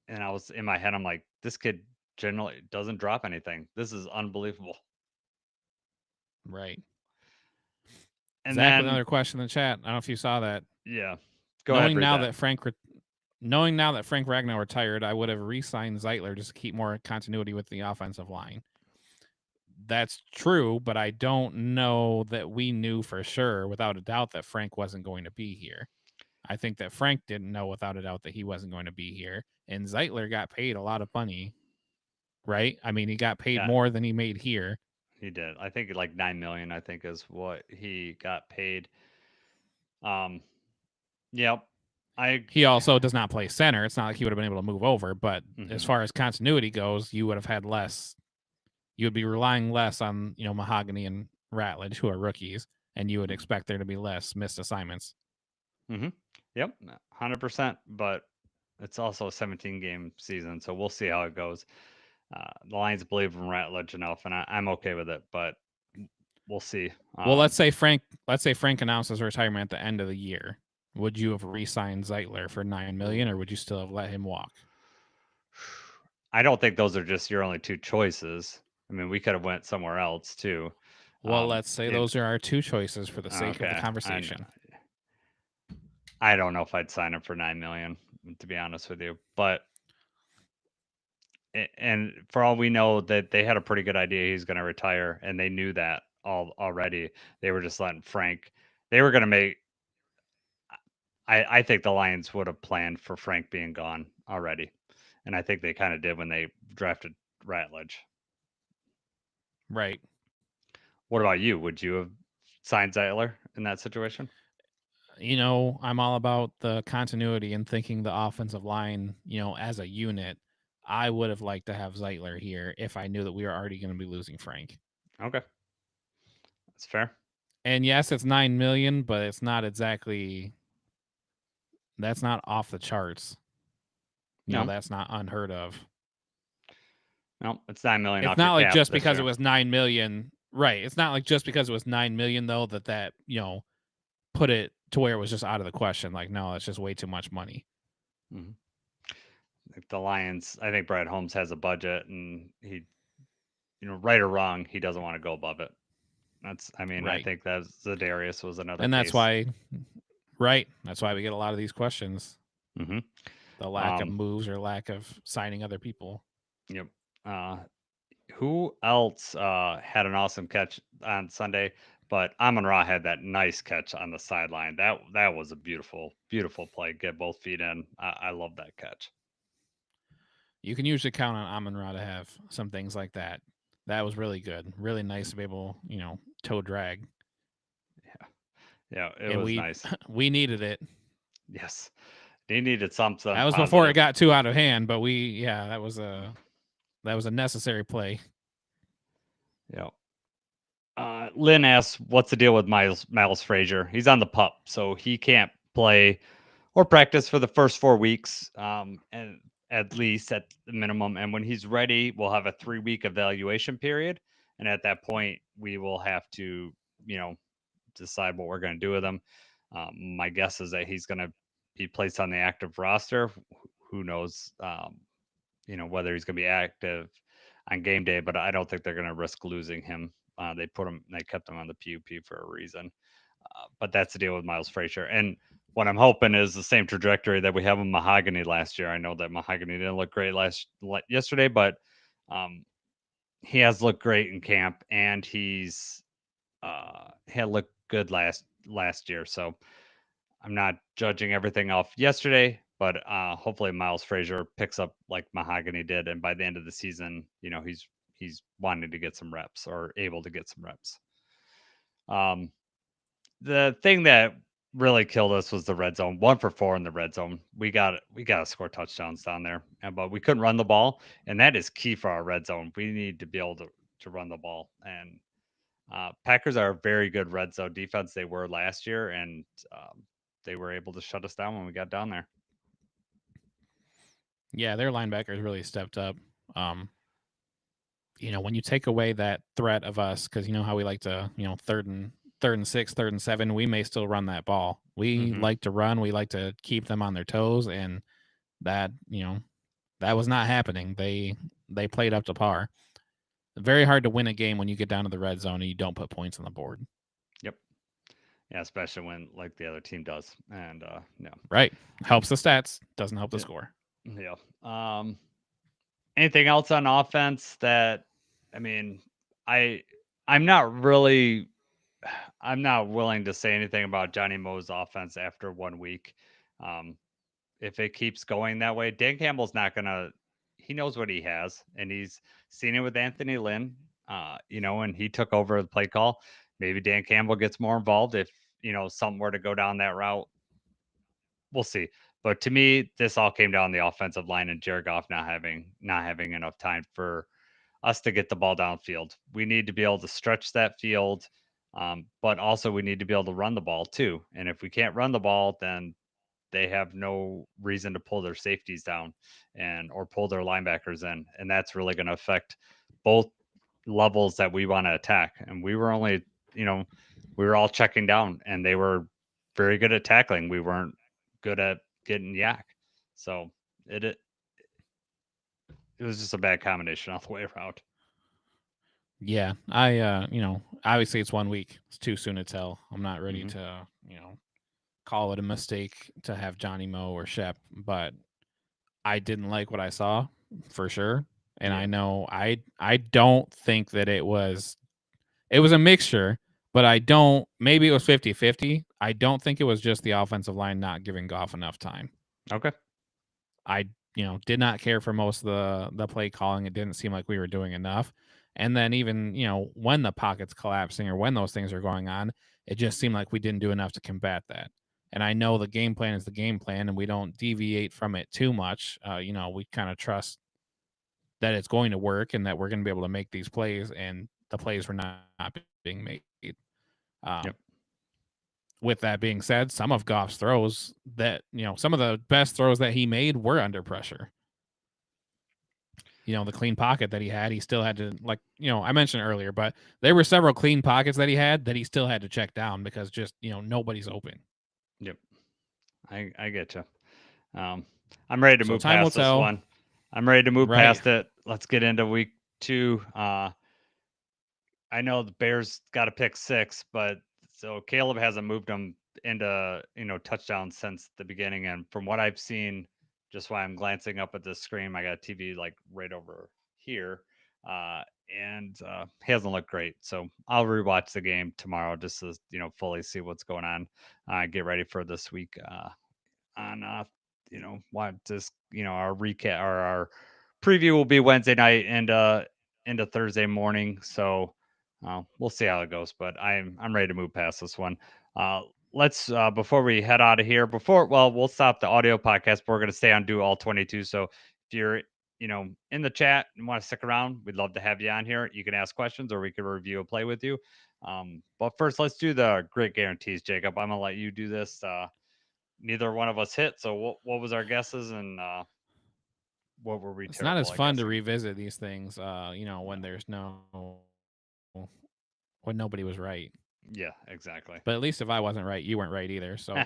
And I was in my head, I'm like, this kid generally doesn't drop anything. This is unbelievable. Right. And Zach with then, another question in the chat. I don't know if you saw that. yeah, go ahead, Knowing read now that. that knowing now that Frank Ragnow retired, I would have re-signed Zeitler just to keep more continuity with the offensive line. That's true, but I don't know that we knew for sure, without a doubt, that Frank wasn't going to be here. I think that Frank didn't know without a doubt that he wasn't going to be here. And Zeitler got paid a lot of money, right? I mean, he got paid Yeah. more than he made here. He did. I think like 9 million, I think is what he got paid. Yep. He also does not play center. It's not like he would have been able to move over, but as Mhm. far as continuity goes, you would have had less. You would be relying less on, Mahogany and Ratledge, who are rookies, and you would expect there to be less missed assignments. Yep, 100%. But it's also a 17 game season, so we'll see how it goes. The Lions believe in Ratledge enough, and I'm okay with it. But we'll see. Well, let's say Frank announces retirement at the end of the year. Would you have re-signed Zeitler for $9 million, or would you still have let him walk? I don't think those are just your only two choices. I mean, we could have went somewhere else too. Well, let's say those are our two choices for the sake of the Okay, conversation. I don't know if I'd sign him for 9 million, to be honest with you. But and for all we know, that they had a pretty good idea he's going to retire, and they knew that already. They were just letting Frank. They were going to make. I think the Lions would have planned for Frank being gone already, and I think they kind of did when they drafted Ratledge. Right. What about you? Would you have signed Zeitler in that situation? I'm all about the continuity and thinking the offensive line, as a unit. I would have liked to have Zeitler here if I knew that we were already going to be losing Frank. Okay, that's fair. And yes, it's 9 million, but it's not exactly. That's not off the charts. No, That's not unheard of. no, it's 9 million. It's off not your like cap just this because year. it was 9 million. Right. It's not like just because it was 9 million though that put it to where it was just out of the question. Like, no, it's just way too much money. Mm-hmm. Like the Lions, I think Brad Holmes has a budget, and he, right or wrong, he doesn't want to go above it. I Right. think that Zadarius was another And case. that's why, right. That's why we get a lot of these questions. Mm-hmm. The lack of moves or lack of signing other people. Yep. Who else had an awesome catch on Sunday? But Amon Ra had that nice catch on the sideline. That was a beautiful, beautiful play. Get both feet in. I love that catch. You can usually count on Amon Ra to have some things like that. That was really good. Really nice to be able, toe drag. Yeah, it was nice. We needed it. Yes, they needed something. That was positive. before it got too out of hand, but that was a necessary play. Yeah. Lynn asks, "What's the deal with Miles Frazier? He's on the pup, so he can't play or practice for the first 4 weeks, and at least at the minimum. And when he's ready, we'll have a 3-week evaluation period, and at that point, we will have to, decide what we're going to do with him. My guess is that he's going to be placed on the active roster. Who knows? Whether he's going to be active on game day, but I don't think they're going to risk losing him. They kept him on the PUP for a reason. But that's the deal with Miles Frazier. And what I'm hoping is the same trajectory that we have with Mahogany last year. I know that Mahogany didn't look great yesterday, but he has looked great in camp, and he's had looked good last year. So I'm not judging everything off yesterday, but hopefully Miles Frazier picks up like Mahogany did, and by the end of the season, he's wanting to get some reps or able to get some reps. The thing that really killed us was the red zone. 1 for 4 in the red zone. We got to score touchdowns down there, but we couldn't run the ball, and that is key for our red zone. We need to be able to run the ball, and Packers are a very good red zone defense. They were last year, and they were able to shut us down when we got down there. Yeah, their linebackers really stepped up. When you take away that threat of us, because you know how we like to, third and 6, 3rd and 7, we may still run that ball. We like to run. We like to keep them on their toes, and that that was not happening. They played up to par. Very hard to win a game when you get down to the red zone and you don't put points on the board. Yep. Yeah, especially when like the other team does, and no. Right, helps the stats, doesn't help the score. Yeah. Anything else on offense that, I mean, I'm not really, I'm not willing to say anything about Johnny Moe's offense after 1 week. If it keeps going that way, Dan Campbell's not gonna. He knows what he has, and he's seen it with Anthony Lynn. And he took over the play call. Maybe Dan Campbell gets more involved if something were to go down that route. We'll see. But to me, this all came down the offensive line and Jared Goff not having enough time for us to get the ball downfield. We need to be able to stretch that field, but also we need to be able to run the ball too. And if we can't run the ball, then they have no reason to pull their safeties down or pull their linebackers in, and that's really going to affect both levels that we want to attack. And we were only, we were all checking down, and they were very good at tackling. We weren't good at getting yak, so it was just a bad combination all the way around. Yeah, I obviously it's 1 week. It's too soon to tell. I'm not ready to call it a mistake to have Johnny Moe or Shep, but I didn't like what I saw for sure. And I know I don't think that it was a mixture, but maybe it was 50-50. I don't think it was just the offensive line not giving Goff enough time. Okay. I did not care for most of the play calling. It didn't seem like we were doing enough. And then even, when the pocket's collapsing or when those things are going on, it just seemed like we didn't do enough to combat that. And I know the game plan is the game plan and we don't deviate from it too much. We kind of trust that it's going to work and that we're going to be able to make these plays, and the plays were not being made. Yep. With that being said, some of Goff's throws some of the best throws that he made were under pressure. The clean pocket that he still had to, I mentioned earlier, but there were several clean pockets that he still had to check down because just, nobody's open. Yep. I get you. I'm ready to move past this one. I'm ready to move past it. Let's get into week 2. I know the Bears got to pick 6, but so Caleb hasn't moved them into, touchdowns since the beginning. And from what I've seen, just why I'm glancing up at the screen, I got a TV like right over here, and he hasn't looked great. So I'll rewatch the game tomorrow just to, fully see what's going on. Get ready for this week on, what just, our recap or our preview will be Wednesday night and into Thursday morning. So we'll see how it goes, but I'm ready to move past this one. Let's before we head out of here, we'll stop the audio podcast, but we're going to stay on Do All 22. So if you're in the chat and want to stick around, we'd love to have you on here. You can ask questions or we can review a play with you. But first, let's do the grit guarantees. Jacob, I'm gonna let you do this. Neither one of us hit, so what was our guesses and what were we? It's not as fun to revisit these things when there's when nobody was right. Yeah, exactly. But at least if I wasn't right, you weren't right either. So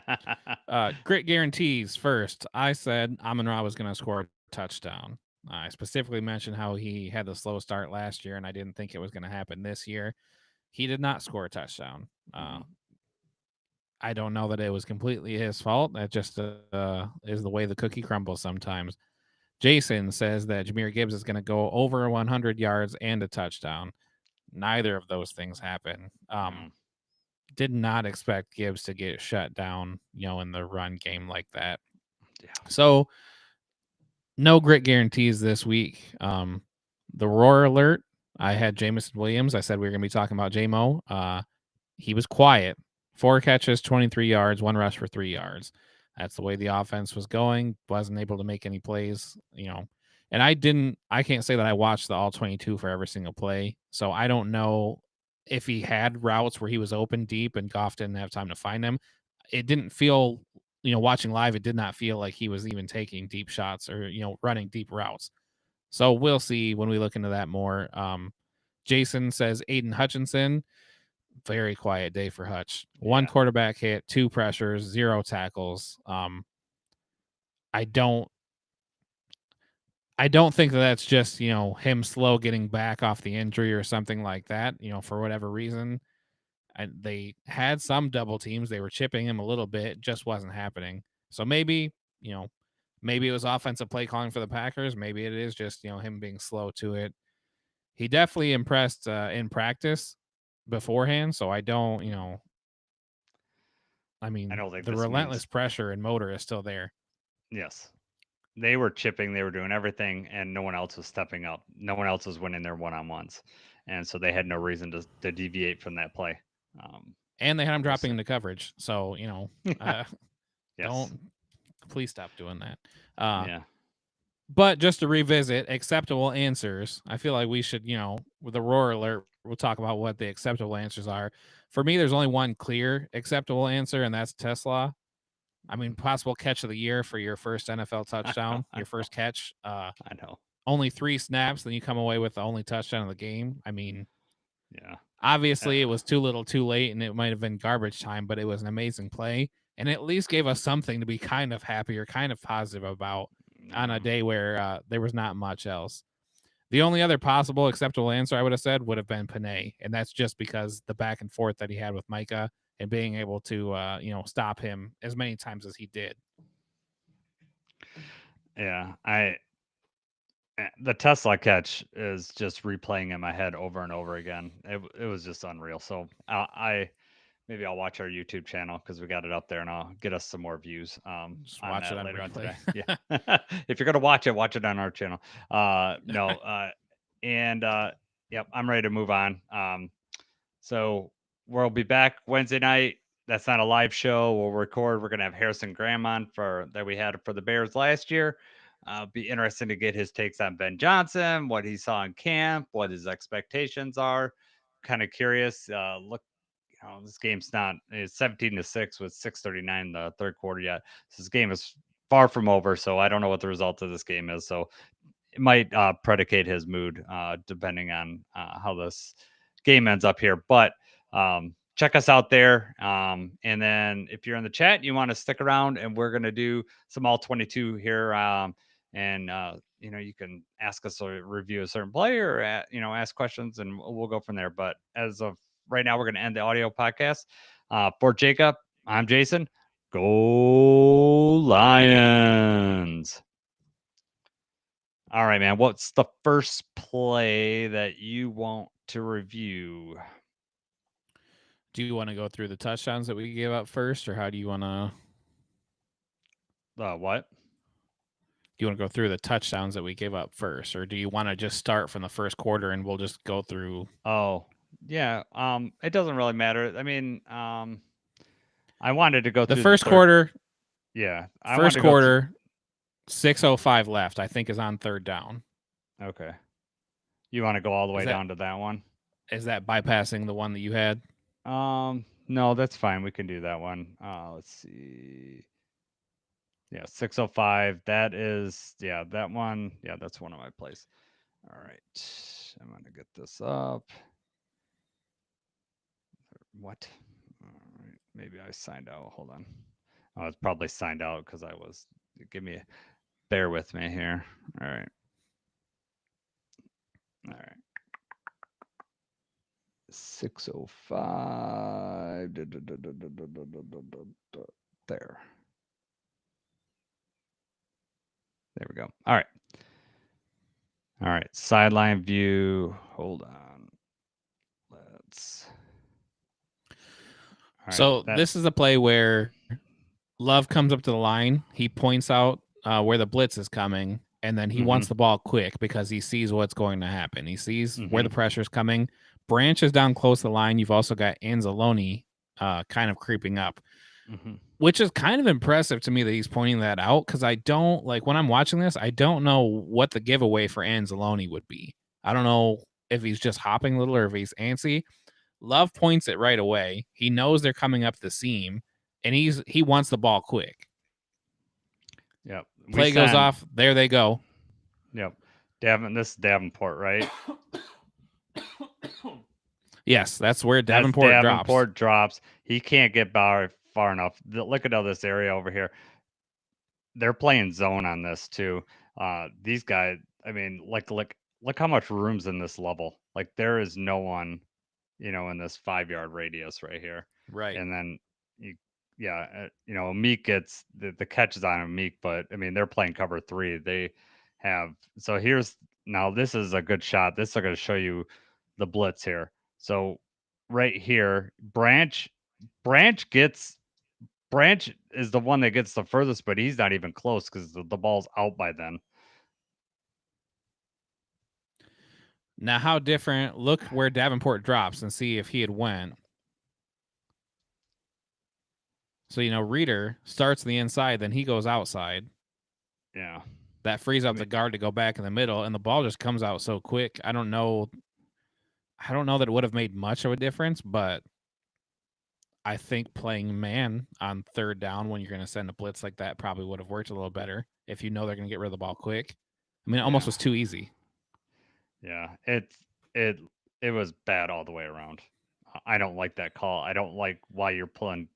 grit guarantees first. I said Amon-Ra was going to score a touchdown. I specifically mentioned how he had the slow start last year, and I didn't think it was going to happen this year. He did not score a touchdown. I don't know that it was completely his fault. That just is the way the cookie crumbles sometimes. Jason says that Jahmyr Gibbs is going to go over 100 yards and a touchdown. Neither of those things happen. Did not expect Gibbs to get shut down, in the run game like that. Yeah. So no grit guarantees this week. The roar alert, I had Jameson Williams. I said we were going to be talking about J-Mo. He was quiet. 4 catches, 23 yards, 1 rush for 3 yards. That's the way the offense was going. Wasn't able to make any plays, And I can't say that I watched the all 22 for every single play. So I don't know if he had routes where he was open deep and Goff didn't have time to find him, it didn't feel, watching live, it did not feel like he was even taking deep shots or, running deep routes. So we'll see when we look into that more. Jason says Aiden Hutchinson, very quiet day for Hutch. One quarterback hit, 2 pressures, 0 tackles. I don't think that's just, him slow getting back off the injury or something like that, for whatever reason. They had some double teams. They were chipping him a little bit. Just wasn't happening. So maybe, maybe it was offensive play calling for the Packers. Maybe it is just, him being slow to it. He definitely impressed in practice beforehand. So I don't, I don't think the relentless pressure and motor is still there. Yes. They were chipping, they were doing everything, and no one else was stepping up. No one else was winning their one-on-ones. And so they had no reason to deviate from that play. And they had him dropping into coverage. So, yes. don't, please stop doing that. Yeah. But just to revisit acceptable answers, I feel like we should, with the roar alert, we'll talk about what the acceptable answers are. For me, there's only one clear acceptable answer, and that's Tesla. I mean, possible catch of the year for your first NFL touchdown, your first catch. I know. Only 3 snaps, then you come away with the only touchdown of the game. I mean, yeah. Obviously, it was too little, too late, and it might have been garbage time, but it was an amazing play, and at least gave us something to be kind of happy or kind of positive about on a day where there was not much else. The only other possible acceptable answer I would have said would have been Panay, and that's just because the back and forth that he had with Micah and being able to, stop him as many times as he did. Yeah, the Tesla catch is just replaying in my head over and over again. It was just unreal. So maybe I'll watch our YouTube channel because we got it up there, and I'll get us some more views Just on watch that it on later on replay. today. Yeah, if you're gonna watch it on our channel. Yep, I'm ready to move on. So we'll be back Wednesday night. That's not a live show. We'll record. We're gonna have Harrison Graham on that we had for the Bears last year. Be interesting to get his takes on Ben Johnson, what he saw in camp, what his expectations are. Kind of curious. This game's it's 17-6 with 6:39 in the third quarter yet. So this game is far from over. So I don't know what the result of this game is. So it might predicate his mood depending on how this game ends up here. But check us out there. And then if you're in the chat, you want to stick around, and we're going to do some all 22 here. You can ask us to review a certain play or, ask questions, and we'll go from there. But as of right now, we're going to end the audio podcast. For Jacob, I'm Jason. Go Lions. All right, man. What's the first play that you want to review? Do you want to go through the touchdowns that we gave up first, or how do you want to? What? Do you want to go through the touchdowns that we gave up first, or do you want to just start from the first quarter and we'll just go through? Oh, yeah. It doesn't really matter. I mean, I wanted to go through the first quarter. Yeah, first quarter. 6:05 left, I think, is on third down. Okay. You want to go all the way down to that one? Is that bypassing the one that you had? No, that's fine. We can do that one. Let's see. Yeah, 6:05. That is, that one. Yeah, that's one of my plays. All right. I'm going to get this up. What? All right. Maybe I signed out. Hold on. I was probably signed out because bear with me here. All right. All right. 6:05. There. There we go. All right. All right. Sideline view. Hold on. Let's. So this is a play where Love comes up to the line. He points out where the blitz is coming, and then he wants the ball quick because he sees what's going to happen. He sees where the pressure is coming. Branch is down close to the line. You've also got Anzalone kind of creeping up, which is kind of impressive to me that he's pointing that out, because I don't, like, when I'm watching this, I don't know what the giveaway for Anzalone would be. I don't know if he's just hopping a little or if he's antsy. Love points it right away. He knows they're coming up the seam, and he wants the ball quick. Yep. Play goes off. There they go. Yep. This is Davenport, right? Yes, that's where That's Davenport drops. He can't get far enough. Look at all this area over here. They're playing zone on this too. These guys, I mean, look how much room's in this level. Like there is no one, in this 5-yard radius right here. Right. And then Meek gets the catches on him, Meek, but I mean they're playing cover 3. They have now this is a good shot. This is going to show you the blitz here. So right here, Branch is the one that gets the furthest, but he's not even close because the ball's out by then. Now, how different? Look where Davenport drops and see if he had went. So, Reader starts the inside, then he goes outside. Yeah. That frees up the guard to go back in the middle, and the ball just comes out so quick. I don't know that it would have made much of a difference, but I think playing man on third down when you're going to send a blitz like that probably would have worked a little better if you know they're going to get rid of the ball quick. I mean, it almost was too easy. Yeah, it was bad all the way around. I don't like that call. I don't like why you're pulling.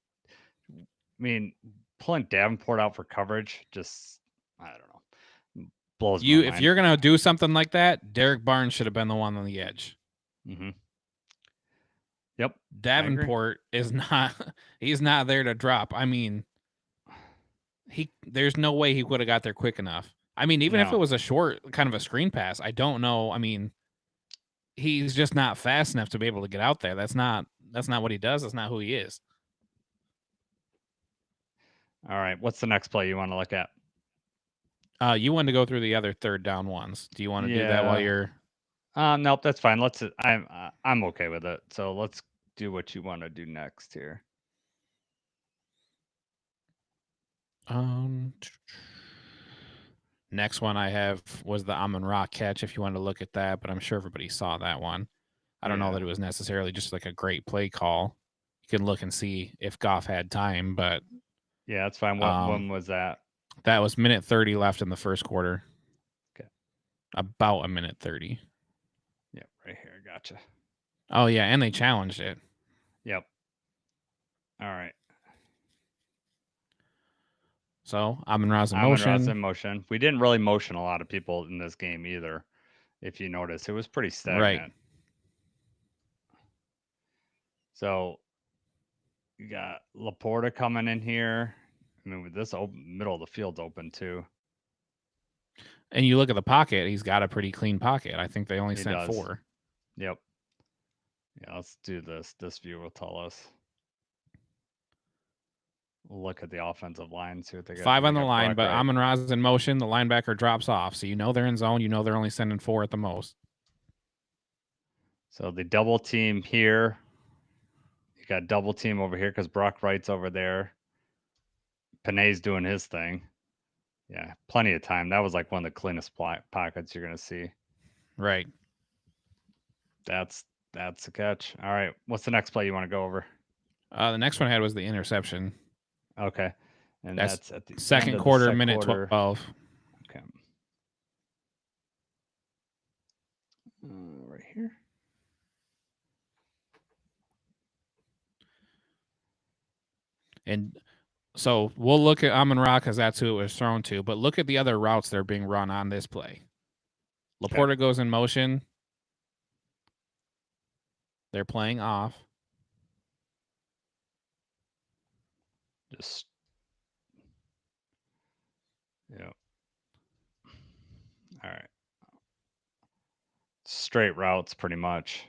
I mean, pulling Davenport out for coverage, just I don't know, blows my mind. If you're gonna do something like that, Derek Barnes should have been the one on the edge. Mm-hmm. Yep. Davenport is not. He's not there to drop. I mean, there's no way he would have got there quick enough. I mean, even if it was a short kind of a screen pass, I don't know. I mean, he's just not fast enough to be able to get out there. That's not what he does. That's not who he is. All right. What's the next play you want to look at? You want to go through the other third down ones. Do you want to do that while you're? Nope, that's fine. I'm okay with it. So let's do what you want to do next here. Next one I have was the Amon-Ra catch, if you want to look at that, but I'm sure everybody saw that one. I don't know that it was necessarily just like a great play call. You can look and see if Goff had time, but yeah, that's fine. When was that? That was minute 30 left in the first quarter. Okay. About a minute 30. Yep, right here. Gotcha. Oh, yeah, and they challenged it. Yep. All right. So, Amon-Ra's in motion. Amon-Ra's in motion. We didn't really motion a lot of people in this game either, if you notice. It was pretty stagnant. Right. So, you got Laporta coming in here. I mean, with this middle of the field's open too. And you look at the pocket, he's got a pretty clean pocket. I think they only sent 4. Yep. Yeah, let's do this. This view will tell us. Look at the offensive line, see what they got. 5 on the line, but Amon-Ra's in motion. The linebacker drops off. So they're in zone. They're only sending 4 at the most. So the double team here. You got double team over here because Brock Wright's over there. Panay's doing his thing. Yeah, plenty of time. That was like one of the cleanest pockets you're going to see. Right. That's the catch. All right. What's the next play you want to go over? The next one I had was the interception. Okay. And that's at the second quarter, minute 12. Okay. Right here. And so we'll look at Amon-Ra because that's who it was thrown to. But look at the other routes that are being run on this play. Laporta goes in motion. They're playing off. Just, yeah. All right. Straight routes, pretty much.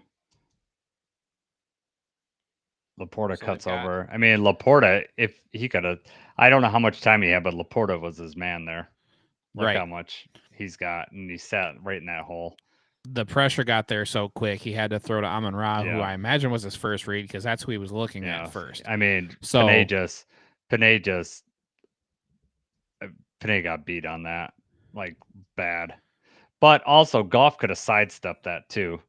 Laporta cuts over. I mean, Laporta, if he could have, I don't know how much time he had, but Laporta was his man there. Look how much he's got, and he sat right in that hole. The pressure got there so quick, he had to throw to Amon-Ra, who I imagine was his first read because that's who he was looking at first. I mean, Panay got beat on that, like bad. But also, Goff could have sidestepped that too.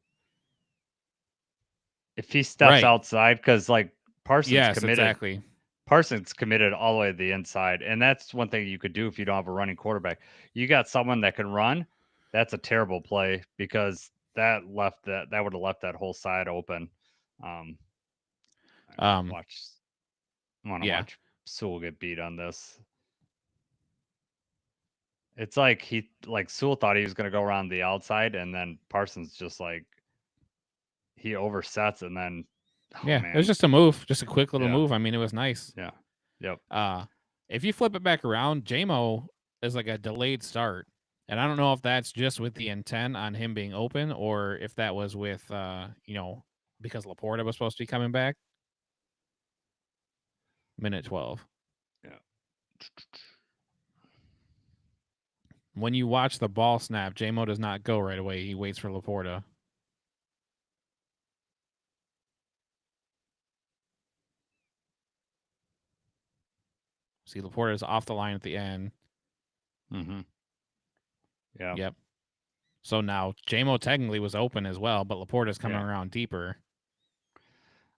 if he steps Right. outside, because like Parsons Yes, committed. exactly. Parsons committed all the way to the inside, and that's one thing you could do if you don't have a running quarterback. You got someone that can run. That's a terrible play because that would have left that whole side open. Um, Um, watch, I want to yeah. watch Sewell get beat on this. It's like Sewell thought he was going to go around the outside, and then Parsons just like he oversets, and then oh Yeah, it was man, just a move, just a quick little yeah, move. I mean, it was nice. yeah, yep. If you flip it back around, JMO is like a delayed start. And I don't know if that's just with the intent on him being open or if that was with, because Laporta was supposed to be coming back. Minute 12. Yeah. When you watch the ball snap, JMO does not go right away. He waits for Laporta. See, Laporta is off the line at the end. Mm-hmm. Yeah. Yep. So now JMO technically was open as well, but Laporta's coming around deeper.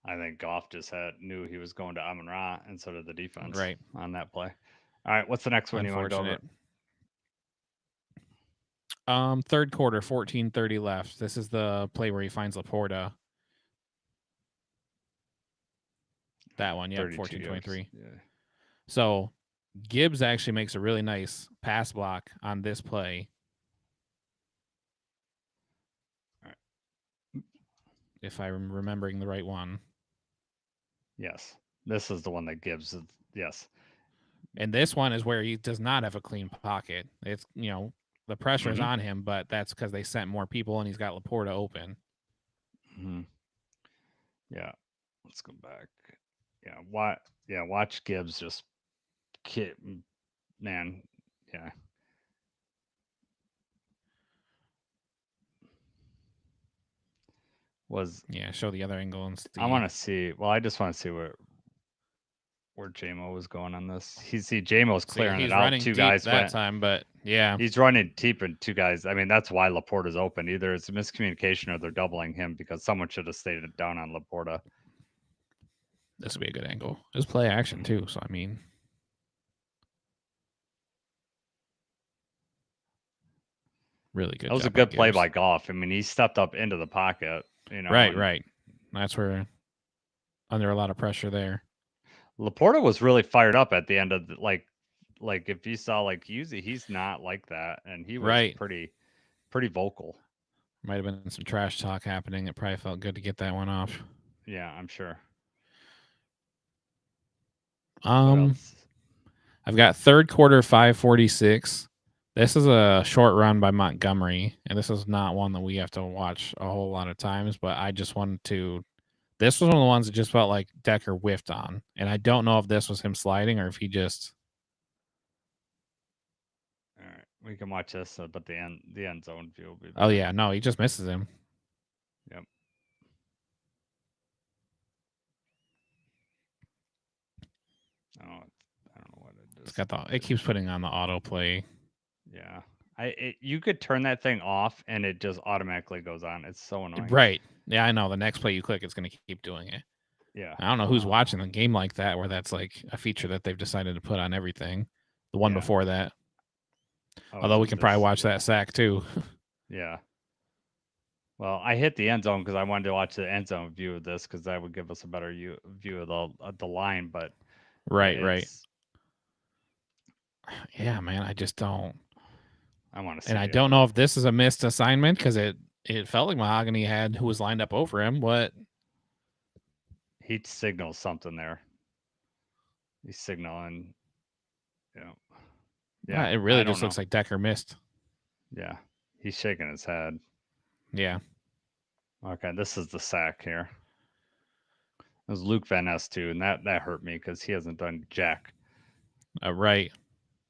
I think Goff just knew he was going to Amon Ra, and so did the defense Right. on that play. All right, what's the next one you want to go over? Third quarter, 14:30 left. This is the play where he finds Laporta. That one, yep, 14:23. Yeah. So Gibbs actually makes a really nice pass block on this play. All right. If I'm remembering the right one. Yes. This is the one that Gibbs. Yes. And this one is where he does not have a clean pocket. It's, the pressure is on him, but that's because they sent more people and he's got Laporta open. Mm-hmm. Yeah. Let's go back. Yeah. Watch Gibbs just man. Yeah. Show the other angle and see. I want to see. Well, I just want to see where JMO was going on this. JMO's clearing it out. Two guys that time, but yeah, he's running deep and two guys. I mean, that's why Laporta's open. Either it's a miscommunication or they're doubling him because someone should have stayed down on Laporta. This would be a good angle. It's play action too, so I mean, really good. That was a good play by Goff. I mean, he stepped up into the pocket. Right. That's where under a lot of pressure there. Laporta was really fired up at the end of like if you saw usually he's not like that, and he was pretty vocal. Might have been some trash talk happening. It probably felt good to get that one off. Yeah, I'm sure. I've got third quarter 5:46. This is a short run by Montgomery, and this is not one that we have to watch a whole lot of times, but I just wanted to. This was one of the ones that just felt like Decker whiffed on, and I don't know if this was him sliding or if he just. All right, we can watch this, but the end zone view will be. Oh yeah, no, he just misses him. Yep. I don't know what it is. It keeps putting on the autoplay. Yeah. You could turn that thing off and it just automatically goes on. It's so annoying. Right. Yeah, I know. The next play you click, it's going to keep doing it. Yeah. I don't know who's watching a game like that where that's like a feature that they've decided to put on everything. The one before that. Although we can probably watch that sack too. Yeah. Well, I hit the end zone because I wanted to watch the end zone view of this because that would give us a better view of the line. But right. Yeah, man, I just don't. I want to see. And I don't know if this is a missed assignment because it felt like Mahogany had who was lined up over him. What? He signals something there. He's signaling. Yeah. It really just looks like Decker missed. Yeah. He's shaking his head. Yeah. Okay, this is the sack here. It was Luke Van Ness too, and that hurt me because he hasn't done jack. Right.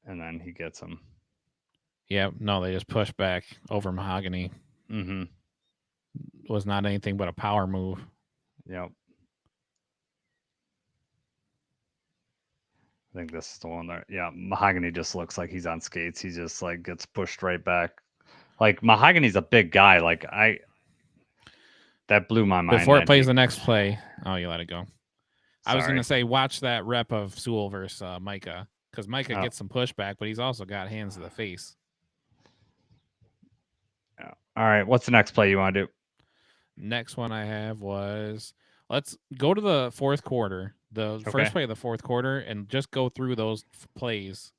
And then he gets him. Yeah, no, they just pushed back over Mahogany. Mm-hmm. Was not anything but a power move. Yep. I think this is the one there. Yeah, Mahogany just looks like he's on skates. He just gets pushed right back. Mahogany's a big guy. That blew my mind. Before it that plays he- the next play. Oh, you let it go. I was Sorry. gonna say watch that rep of Sewell versus Micah, because Micah Oh. gets some pushback, but he's also got hands to the face. All right, what's the next play you want to do? Next one I have was, let's go to the fourth quarter, the Okay. first play of the fourth quarter, and just go through those plays.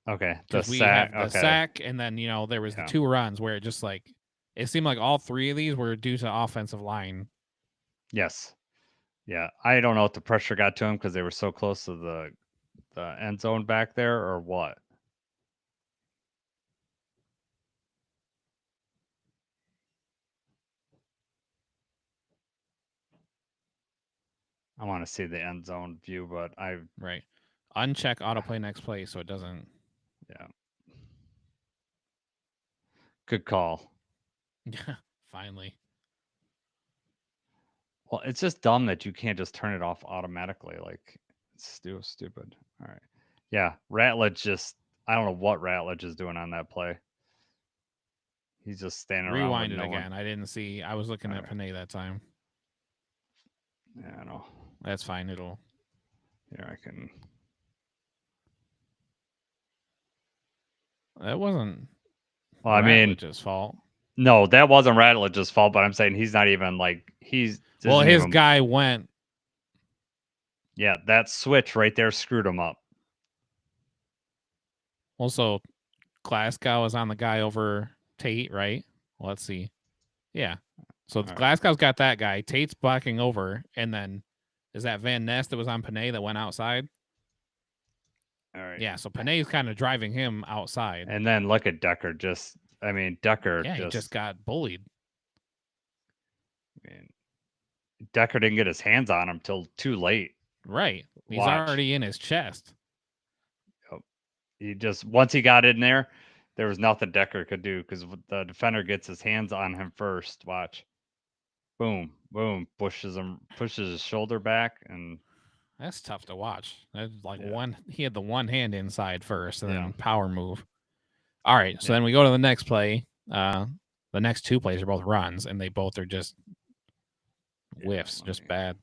Okay, the Because we sack. have the Okay, sack, and then there was Yeah. the 2 runs where it just it seemed like all 3 of these were due to offensive line. yes, yeah. I don't know if the pressure got to him because they were so close to the end zone back there, or what. I want to see the end zone view, but Right. Uncheck autoplay next play so it doesn't. Yeah. Good call. Yeah, finally. Well, it's just dumb that you can't just turn it off automatically. Like, it's stupid. All right. Yeah, Ratledge just, I don't know what Ratledge is doing on that play. He's just standing around Rewind with it no again. one. I didn't see. I was looking at Alright. Panay that time. Yeah, I know. That's fine. It'll. Here, I can. That wasn't Well, I mean, Ratledge's fault. no, that wasn't Ratledge's fault, but I'm saying he's not even like, Well, isn't his even- guy went. Yeah, that switch right there screwed him up. Also, Glasgow is on the guy over Tate, right? Well, let's see. Yeah. So All right. Glasgow's got that guy. Tate's blocking over, and then is that Van Ness that was on Panay that went outside? All right. Yeah. So Panay's kind of driving him outside. And then look at Decker. Decker Yeah, he just got bullied. I mean, Decker didn't get his hands on him till too late. Right. He's Watch. already in his chest. He just, once he got in there was nothing Decker could do because the defender gets his hands on him first. Watch. Boom, boom, pushes his shoulder back, and That's tough to watch. That's like Yeah. he had the one hand inside first and Yeah. then power move. All right. So Yeah. then we go to the next play. The next 2 plays are both runs, and they both are just whiffs, let just me- bad.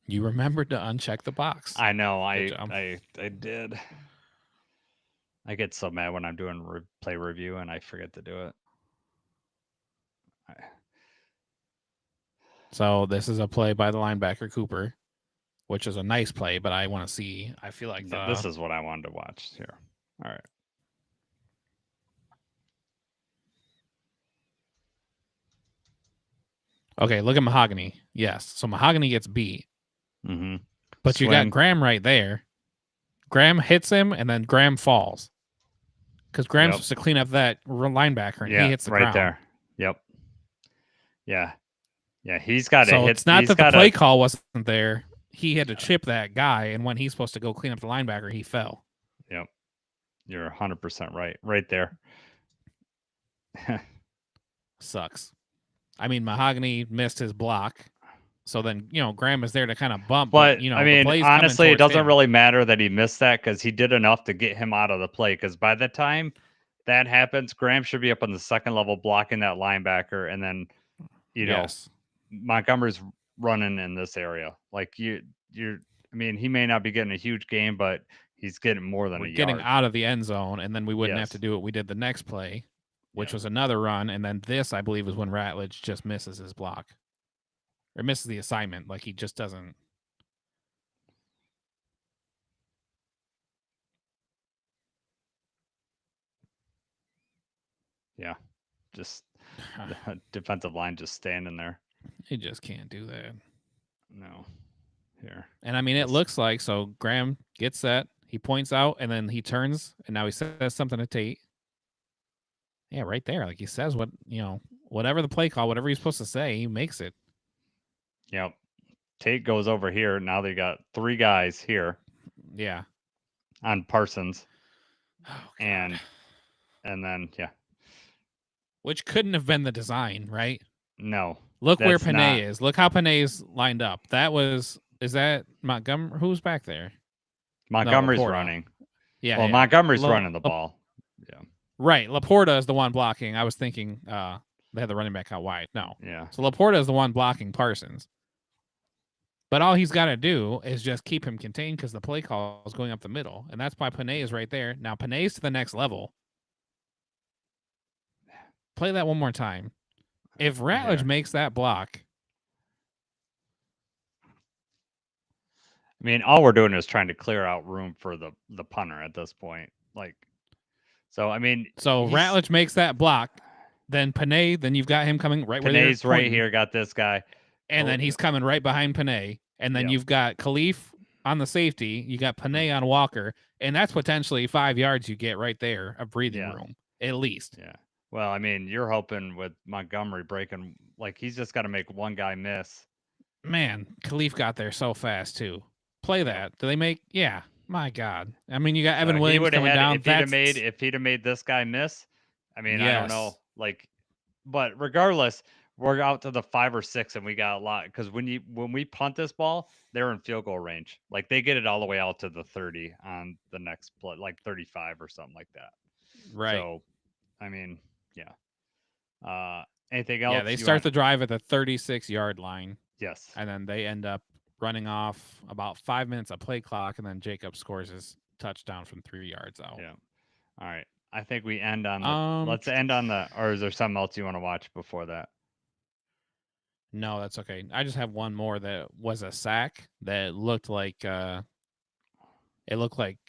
You remembered to uncheck the box. I know. Good job. I did. I get so mad when I'm doing play review and I forget to do it. So this is a play by the linebacker Cooper, which is a nice play, but I want to see. I feel like This is what I wanted to watch here. All right. Okay, look at Mahogany. Yes. So Mahogany gets beat. Mm-hmm. But you got Graham right there. Graham hits him, and then Graham falls. Because Graham's supposed to clean up that linebacker, and he hits the right ground. there. Yep. Yeah. Yeah, he's got to So hit. it's not he's that the gotta- play call wasn't there. He had to chip that guy, and when he's supposed to go clean up the linebacker, he fell. Yep. You're 100% right. Right there. Sucks. I mean, Mahogany missed his block. So then, Graham is there to kind of bump. But, the I mean, play's coming honestly, it towards doesn't him. really matter that he missed that because he did enough to get him out of the play. Because by the time that happens, Graham should be up on the second level blocking that linebacker. And then, Yes. Montgomery's running in this area. Like, I mean, he may not be getting a huge game, but he's getting more than We're a getting yard. out of the end zone, and then we wouldn't have Yes. to do what we did the next play, which Yeah. was another run. And then this, I believe, is when Ratledge just misses his block. Or misses the assignment. Like, he just doesn't. Yeah. Just the defensive line just standing there. He just can't do that. No. Here. And I mean, it Yes. looks like, so Graham gets that. He points out, and then he turns, and now he says something to Tate. Yeah, right there. Like, he says whatever the play call, whatever he's supposed to say, he makes it. Yep. Tate goes over here. Now they got 3 guys here Yeah. on Parsons. Oh, God. And then, yeah. Which couldn't have been the design, right? No. Look where That's Panay not- is. Look how Panay's lined up. That was Is that Montgomery? Who's back there? Montgomery's Laporta. running. Yeah, Well, yeah. Montgomery's running the ball. Yeah. Right. Laporta is the one blocking. I was thinking they had the running back out wide. No. Yeah. So Laporta is the one blocking Parsons. But all he's got to do is just keep him contained because the play call is going up the middle. And that's why Panay is right there. Now, Panay's to the next level. Play that one more time. If Ratledge makes that block. I mean, all we're doing is trying to clear out room for the punter at this point. Like, so, I mean. So Ratledge makes that block. Then Panay, then you've got him coming right where Panay's right here, got this guy. And then he's coming right behind Panay. And then you've got Khalif on the safety. You got Panay on Walker. And that's potentially 5 yards you get right there of breathing room, at least. Yeah. Well, I mean, you're hoping with Montgomery breaking, like, he's just got to make one guy miss. Man, Khalif got there so fast, too. Play that. Do they make? Yeah. My God. I mean, you got Evan Williams coming down. If he'd have made this guy miss, I mean, I don't know. Like, but regardless, we're out to the 5 or 6, and we got a lot because when we punt this ball, they're in field goal range. Like they get it all the way out to the 30 on the next play, like 35 or something like that. Right. So, I mean, yeah. Anything else? Yeah, they start the drive at the 36-yard line. Yes. And then they end up running off about 5 minutes of play clock, and then Jacob scores his touchdown from 3 yards out. Yeah. All right. I think we end on the. Let's end on the. Or is there something else you want to watch before that? No, that's okay. I just have one more that was a sack that looked like. It looked like.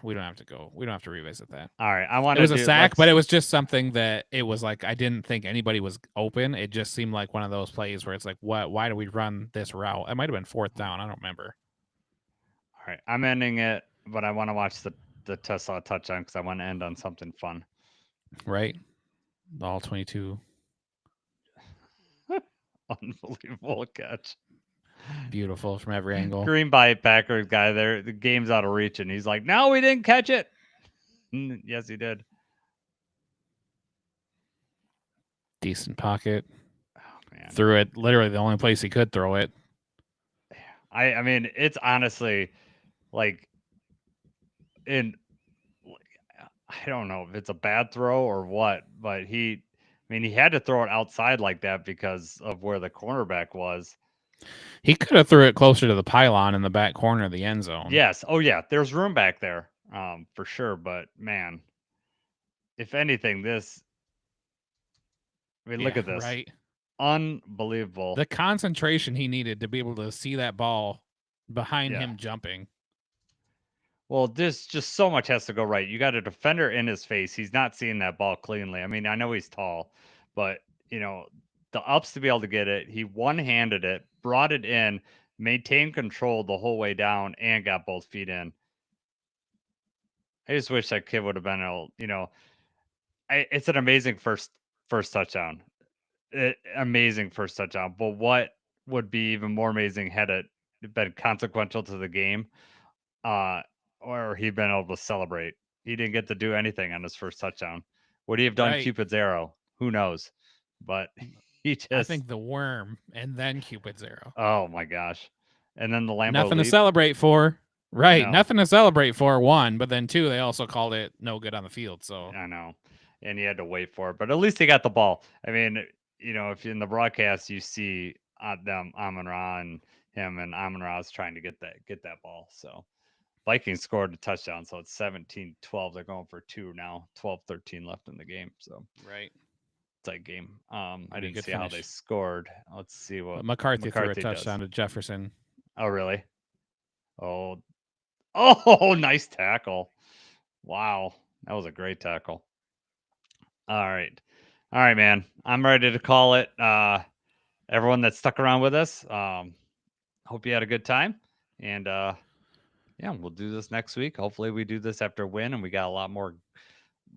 We don't have to go. We don't have to revisit that. All right. I want. It was a sack, but it was just something that it was like I didn't think anybody was open. It just seemed like one of those plays where it's like, what? Why do we run this route? It might have been 4th down. I don't remember. All right. I'm ending it, but I want to watch the Tesla touchdown because I want to end on something fun. Right. All 22. Unbelievable catch. Beautiful from every angle. Green Bay Packers guy there. The game's out of reach, and he's like, "No, we didn't catch it." Yes, he did. Decent pocket. Oh, man. Threw it literally the only place he could throw it. I mean, it's honestly like I don't know if it's a bad throw or what, but he had to throw it outside like that because of where the cornerback was. He could have threw it closer to the pylon in the back corner of the end zone. Yes. Oh yeah, there's room back there, for sure. But man, if anything, look at this. Right. Unbelievable. The concentration he needed to be able to see that ball behind him jumping. Well, this just so much has to go right. You got a defender in his face. He's not seeing that ball cleanly. I mean, I know he's tall, but the ups to be able to get it. He one-handed it, brought it in, maintained control the whole way down, and got both feet in. I just wish that kid would have been able. It's an amazing first touchdown. Amazing first touchdown. But what would be even more amazing had it been consequential to the game? Or he'd been able to celebrate. He didn't get to do anything on his first touchdown. Would he have done Cupid's arrow? Who knows? But he just. I think the worm and then Cupid's arrow. Oh my gosh! And then the Lambo. Nothing to celebrate for. Right. No. Nothing to celebrate for, 1, but then 2, they also called it no good on the field. So I know. And he had to wait for it. But at least he got the ball. I mean, if in the broadcast you see them, Amon-Ra and him, and Amon-Ra's trying to get that ball. So Vikings scored a touchdown, so it's 17-12. They're going for 2 now. 12-13 left in the game. So right. Tight game. I didn't see how they scored. Let's see what McCarthy threw a touchdown to Jefferson. Oh, really? Oh, nice tackle. Wow. That was a great tackle. All right, man. I'm ready to call it. Everyone that stuck around with us, hope you had a good time. And we'll do this next week. Hopefully we do this after a win, and we got a lot more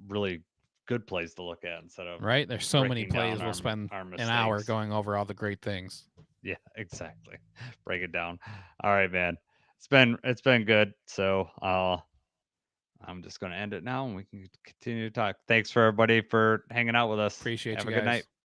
really good plays to look at instead of right. There's so many plays. We'll spend an hour going over all the great things. Yeah, exactly. Break it down. All right, man. It's been good. So I'm just going to end it now, and we can continue to talk. Thanks for everybody for hanging out with us. Appreciate you guys. Have a good night.